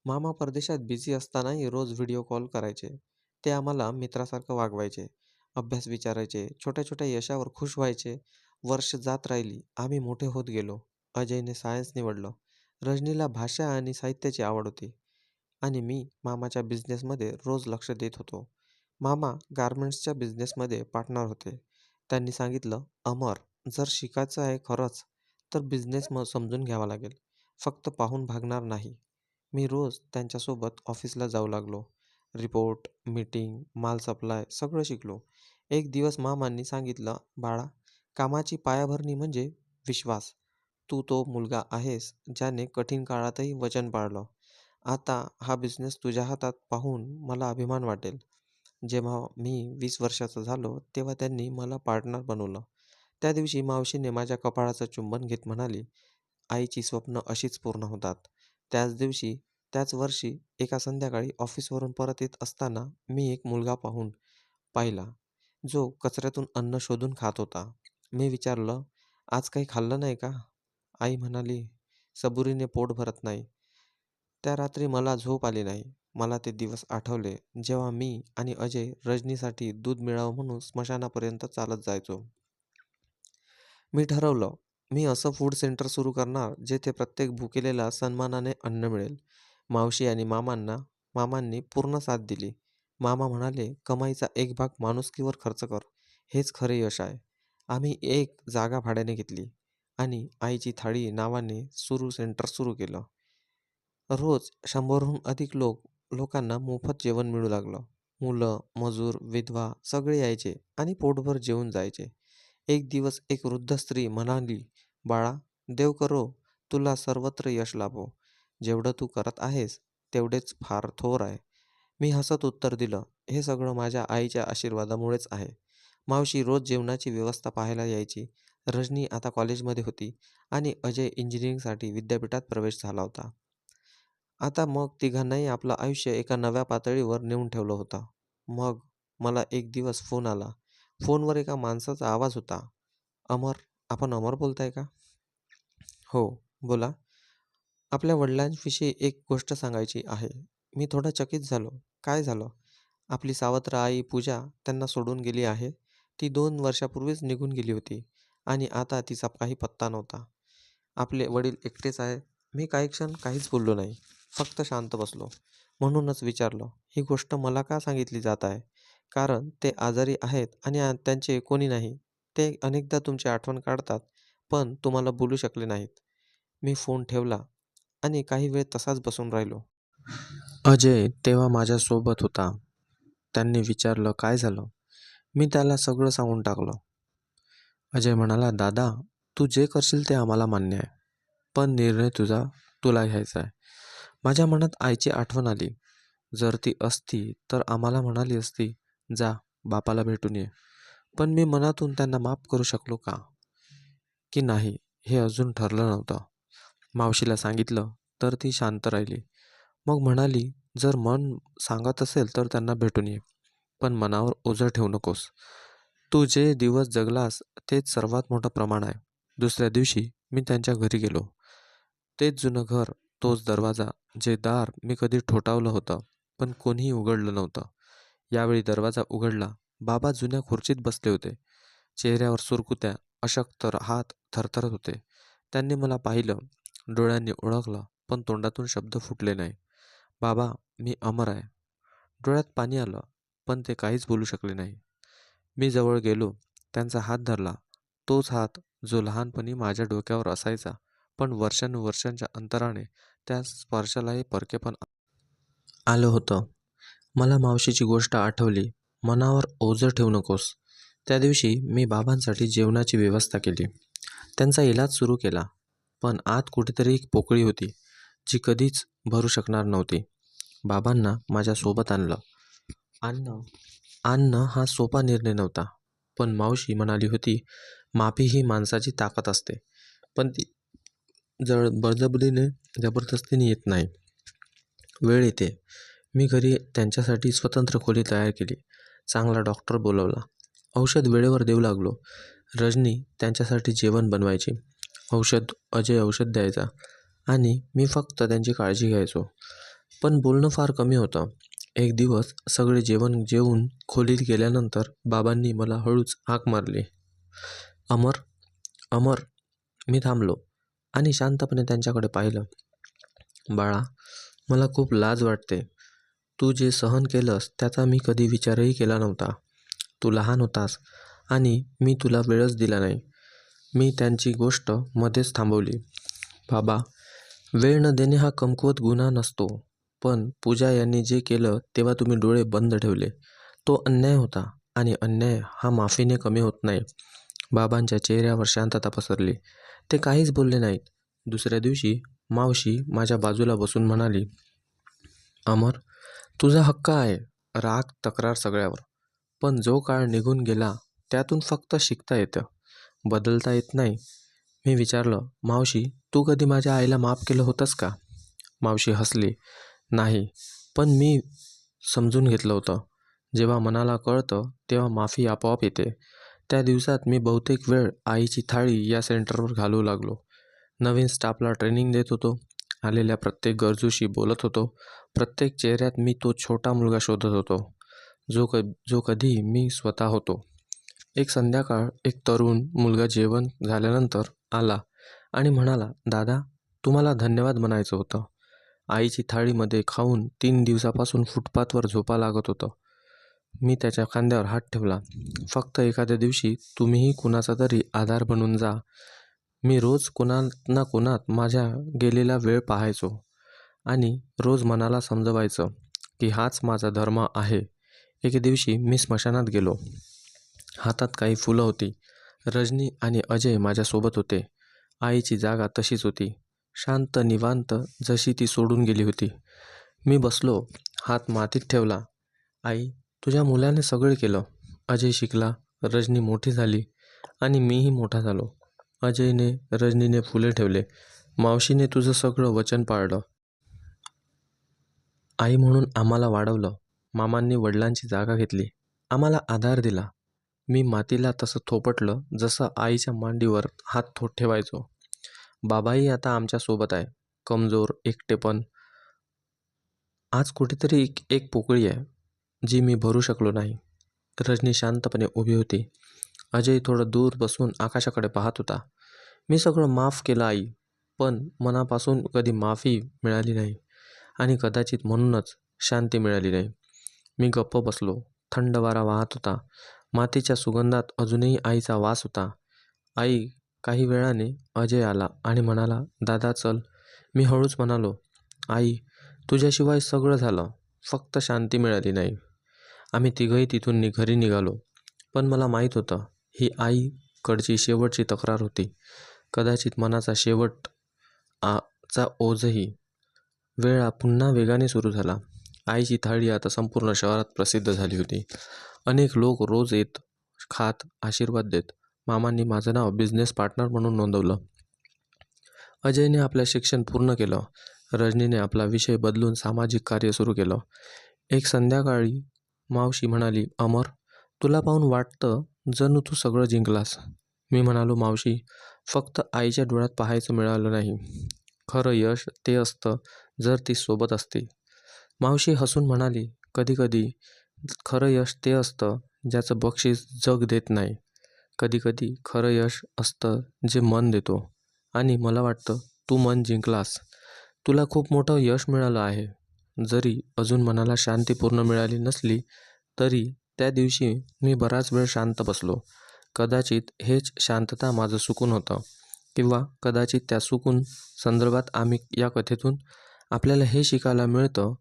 मामा परदेशात बिझी असतानाही रोज व्हिडिओ कॉल करायचे. ते आम्हाला मित्रासारखं वागवायचे. अभ्यास विचारायचे. छोट्या छोट्या यशावर खुश व्हायचे. वर्ष जात राहिली. आम्ही मोठे होत गेलो. अजयने सायन्स निवडलं. रजनीला भाषा आणि साहित्याची आवड होती. आणि मी मामाच्या बिझनेसमध्ये रोज लक्ष देत होतो. मामा गारमेंट्सच्या बिझनेसमध्ये पार्टनर होते. त्यांनी सांगितलं, अमर, जर शिकायचं आहे खरंच, तर बिझनेस समजून घ्यावा लागेल. फक्त पाहून भागणार नाही. मी रोज त्यांच्यासोबत ऑफिसला जाऊ लागलो. रिपोर्ट, मीटिंग, माल सप्लाय सगळं शिकलो. एक दिवस मामांनी सांगितलं, बाळा, कामाची पायाभरणी म्हणजे विश्वास. तू तो मुलगा आहेस ज्याने कठीण काळातही वचन पाळलं. आता हा बिझनेस तुझ्या हातात पाहून मला अभिमान वाटेल. जेव्हा मी 20 वर्षाचा झालो, तेव्हा त्यांनी मला पार्टनर बनवलं. त्या दिवशी मावशीने माझ्या कपाळाचं चुंबन घेत म्हणाली, आईची स्वप्न अशीच पूर्ण होतात. त्याच दिवशी, त्याच वर्षी एका संध्याकाळी ऑफिसवरून परत येत असताना मी एक मुलगा पाहिला, जो कचऱ्यातून अन्न शोधून खात होता. मी विचारलं, आज काही खाल्लं नाही का? आई म्हणाली, सबुरीने पोट भरत नाही. त्या रात्री मला झोप आली नाही. मला ते दिवस आठवले, जेव्हा मी आणि अजय रजनीसाठी दूध मिळावं म्हणून स्मशानापर्यंत चालत जायचो. मी ठरवलं, मी असं फूड सेंटर सुरू करणार जेथे प्रत्येक भुकेलेला सन्मानाने अन्न मिळेल. मावशी आणि मामांनी पूर्ण साथ दिली. मामा म्हणाले, कमाईचा एक भाग माणुसकीवर खर्च कर. हेच खरे यश आहे. आम्ही एक जागा भाड्याने घेतली आणि आईची थाळी नावाने सेंटर सुरू केलं. रोज 100हून अधिक लोकांना मोफत जेवण मिळू लागलं. मुलं, मजूर, विधवा सगळे यायचे आणि पोटभर जेवून जायचे. एक दिवस एक वृद्ध स्त्री म्हणाली, बाळा, देव करो तुला सर्वत्र यश लाभो. जेवढं तू करत आहेस तेवढेच फार थोर आहे. मी हसत उत्तर दिलं, हे सगळं माझ्या आईच्या आशीर्वादामुळेच आहे. मावशी रोज जेवणाची व्यवस्था पाहायला यायची. रजनी आता कॉलेजमध्ये होती आणि अजय इंजिनिअरिंगसाठी विद्यापीठात प्रवेश झाला होता. आता मग तिघांनाही आपलं आयुष्य एका नव्या पातळीवर नेऊन ठेवलं होतं. मग मला एक दिवस फोन आला. फोनवर एका माणसाचा आवाज होता. अमर, आपण अमर बोलताय का? हो, बोला. आपल्या वडिलांविषयी एक गोष्ट सांगायची आहे. मी थोडा चकित झालो. काय झालं? आपली सावत्र आई पूजा त्यांना सोडून गेली आहे. ती 2 वर्षापूर्वीच निघून गेली होती आणि आता तिचा काही पत्ता नव्हता. आपले वडील एकटेच आहे. मी काही क्षण काहीच बोललो नाही. फक्त शांत बसलो. म्हणूनच विचारलं, ही गोष्ट मला का सांगितली जात आहे? कारण ते आजारी आहेत आणि त्यांचे कोणी नाही. ते अनेकदा तुमची आठवण काढतात, पण तुम्हाला बोलू शकले नाहीत. मी फोन ठेवला आणि काही वेळ तसाच बसून राहिलो. अजय तेव्हा माझ्यासोबत होता. त्यांनी विचारलं, काय झालं? मी त्याला सगळं सांगून टाकलं. अजय म्हणाला, दादा, तू जे करशील ते आम्हाला मान्य आहे. पण निर्णय तुला घ्यायचा आहे. माझ्या मनात आईची आठवण आली. जर ती असती तर आम्हाला म्हणाली असती, जा बापाला भेटून ये. पण मी मनातून त्यांना माफ करू शकलो का? की नाही, हे अजून ठरलं नव्हतं. मावशीला सांगितलं तर ती शांत राहिली. मग म्हणाली, जर मन सांगत असेल तर त्यांना भेटून ये. पण मनावर ओझं ठेवू नकोस. तू जे दिवस जगलास तेच सर्वात मोठं प्रमाण आहे. दुसऱ्या दिवशी मी त्यांच्या घरी गेलो. तेच जुनं घर, तोच दरवाजा, जे दार मी कधी ठोठावलं होतं, पण कोणीही उघडलं नव्हतं. यावेळी दरवाजा उघडला. बाबा जुन्या खुर्चीत बसले होते. चेहऱ्यावर सुरकुत्या, अशक्त हात थरथरत होते. त्यांनी मला पाहिलं, डोळ्यांनी ओळखलं, पण तोंडातून शब्द फुटले नाही. "बाबा, मी अमर आहे." डोळ्यात पाणी आलं, पण ते काहीच बोलू शकले नाही. मी जवळ गेलो, त्यांचा हात धरला. तोच हात जो लहानपणी माझ्या डोक्यावर असायचा, पण वर्षानुवर्षांच्या अंतराने त्या स्पर्शालाही परकेपण आलं होतं. मला मावशीची गोष्ट आठवली. मनावर ओझं ठेवू नकोस. त्या दिवशी मी बाबांसाठी जेवणाची व्यवस्था केली. त्यांचा इलाज सुरू केला. पण आत कुठेतरी एक पोकळी होती, जी कधीच भरू शकणार नव्हती. बाबांना माझ्या सोबत आणलं. आणणं आणणं हा सोपा निर्णय नव्हता. पण मावशी म्हणाली होती, माफी ही माणसाची ताकद असते. पण ती जबरदस्तीने येत नाही. वेळ येते. मी घरी त्यांच्यासाठी स्वतंत्र खोली तयार केली. चांगला डॉक्टर बोलवला. औषध वेळेवर देऊ लागलो. रजनी त्यांच्यासाठी जेवण बनवायची. अजय औषध द्यायचा आणि मी फक्त त्यांची काळजी घ्यायचो. पण बोलणं फार कमी होतं. एक दिवस सगळे जेवण जेवून खोलीत गेल्यानंतर बाबांनी मला हळूच हाक मारली. "अमर, अमर." मी थांबलो आणि शांतपणे त्यांच्याकडे पाहिलं. "बाळा, मला खूप लाज वाटते. तू जे सहन केलंस त्याचा मी कधी विचारही केला नव्हता. तू लहान होतास आणि मी तुला वेळच दिला नाही." मी त्यांची गोष्ट मध्येच थांबवली. "बाबा, वेळ न देणे हा कमकुवत गुन्हा नसतो. पण पूजा यांनी जे केलं तेव्हा तुम्ही डोळे बंद ठेवले. तो अन्याय होता आणि अन्याय हा माफीने कमी होत नाही." बाबांच्या चेहऱ्यावर शांतता पसरली. ते काहीच बोलले नाहीत. दुसऱ्या दिवशी मावशी माझ्या बाजूला बसून म्हणाली, "अमर, तुझा हक्क आहे. राग, तक्रार सगळ्यावर. पण जो काळ निघून गेला त्यातून फक्त शिकता येतं, बदलता येत नाही." मी विचारलं, "मावशी, तू कधी माझ्या आईला माफ केलं होतंस का?" मावशी हसली. "नाही, पण मी समजून घेतलं होतं. जेव्हा मनाला कळतं तेव्हा माफी आपोआप येते." त्या दिवसात मी बहुतेक वेळ आईची थाळी या सेंटरवर घालवू लागलो. नवीन स्टाफला ट्रेनिंग देत होतो. आलेल्या प्रत्येक गरजूशी बोलत होतो. प्रत्येक चेहऱ्यात मी तो छोटा मुलगा शोधत होतो, जो कधी मी स्वतः होतो. एक संध्याकाळ एक तरुण मुलगा जेवण झाल्यानंतर आला आणि म्हणाला, "दादा, तुम्हाला धन्यवाद म्हणायचं होतं. आईची थाळीमध्ये खाऊन 3 दिवसापासून फुटपाथवर झोपा लागत होतं." मी त्याच्या खांद्यावर हात ठेवला. "फक्त एखाद्या दिवशी तुम्हीही कुणाचा तरी आधार बनून जा." मी रोज कोणात ना कोणात माझ्या गेलेला वेळ पाहायचो आणि रोज मनाला समजवायचं की हाच माझा धर्म आहे. एके दिवशी मी स्मशानात गेलो. हातात काही फुलं होती. रजनी आणि अजय माझ्यासोबत होते. आईची जागा तशीच होती, शांत निवांत, जशी ती सोडून गेली होती. मी बसलो, हात मातीत ठेवला. "आई, तुझ्या मुलाने सगळे केलं. अजय शिकला, रजनी मोठी झाली आणि मीही मोठा झालो. रजनीने फुले ठेवले. मावशीने तुझं सगळं वचन पाळलं. आई म्हणून आम्हाला वाढवलं. मामांनी वडिलांची जागा घेतली, आम्हाला आधार दिला." मी मातीला तसं थोपटलं जसं आईच्या मांडीवर हात ठेवायचो. बाबाही आता आमच्यासोबत आहे, कमजोर, एकटे, पण आज कुठेतरी एक पोकळी आहे, जी मी भरू शकलो नाही. रजनी शांतपणे उभी होती. अजय थोडं दूर बसून आकाशाकडे पाहत होता. "मी सगळं माफ केलं आई, पण मनापासून कधी माफी मिळाली नाही आणि कदाचित म्हणूनच शांती मिळाली नाही." मी गप्प बसलो. थंड वारा वाहत होता. मातीच्या सुगंधात अजूनही आईचा वास होता. "आई." काही वेळाने अजय आला आणि म्हणाला, "दादा चल." मी हळूच म्हणालो, "आई, तुझ्याशिवाय सगळं झालं, फक्त शांती मिळाली नाही." आम्ही तिघंही तिथून घरी निघालो. पण मला माहीत होतं, ही आईकडची शेवटची तक्रार होती. कदाचित मनाचा शेवट चा ओझही. वेळ पुन्हा वेगाने सुरू झाला. आईची थाळी आता संपूर्ण शहरात प्रसिद्ध झाली होती. अनेक लोक रोज येत, खात, आशीर्वाद देत. मामांनी माझं नाव बिझनेस पार्टनर म्हणून नोंदवलं. अजयने आपलं शिक्षण पूर्ण केलं. रजनीने आपला विषय बदलून सामाजिक कार्य सुरू केलं. एक संध्याकाळी मावशी म्हणाली, "अमर, तुला पाहून वाटतं जणू तू सगळं जिंकलास." मी म्हणालो, "मावशी, फक्त आईच्या डोळ्यात पाहायचं मिळालं नाही. खरं यश ते असतं जर ती सोबत असते." मावशी हसून म्हणाली, "कधी कधी खरं यश ते असतं ज्याचं बक्षीस जग देत नाही." कधीकधी खरं यश असतं जे मन देतो. आणि मला वाटतं तू मन जिंकलास. तुला खूप मोठं यश मिळालं आहे. जरी अजून मनाला शांती पूर्ण मिळाली नसली तरी त्या दिवशी मी बराच वेळ शांत बसलो. कदाचित हेच शांतता माझं सुकून होतं. किंवा कदाचित त्या सुकून संदर्भात आम्ही या कथेतून आपल्याला हे शिकायला मिळतं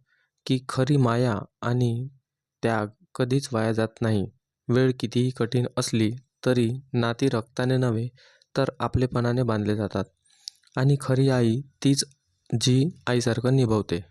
की खरी माया आणि त्याग कधीच वाया जात नाही. वेळ कितीही कठीण असली तरी नाती रक्ताने नव्हे तर आपलेपणाने बांधले जातात. आणि खरी आई तीच जी आईसारखं निभवते.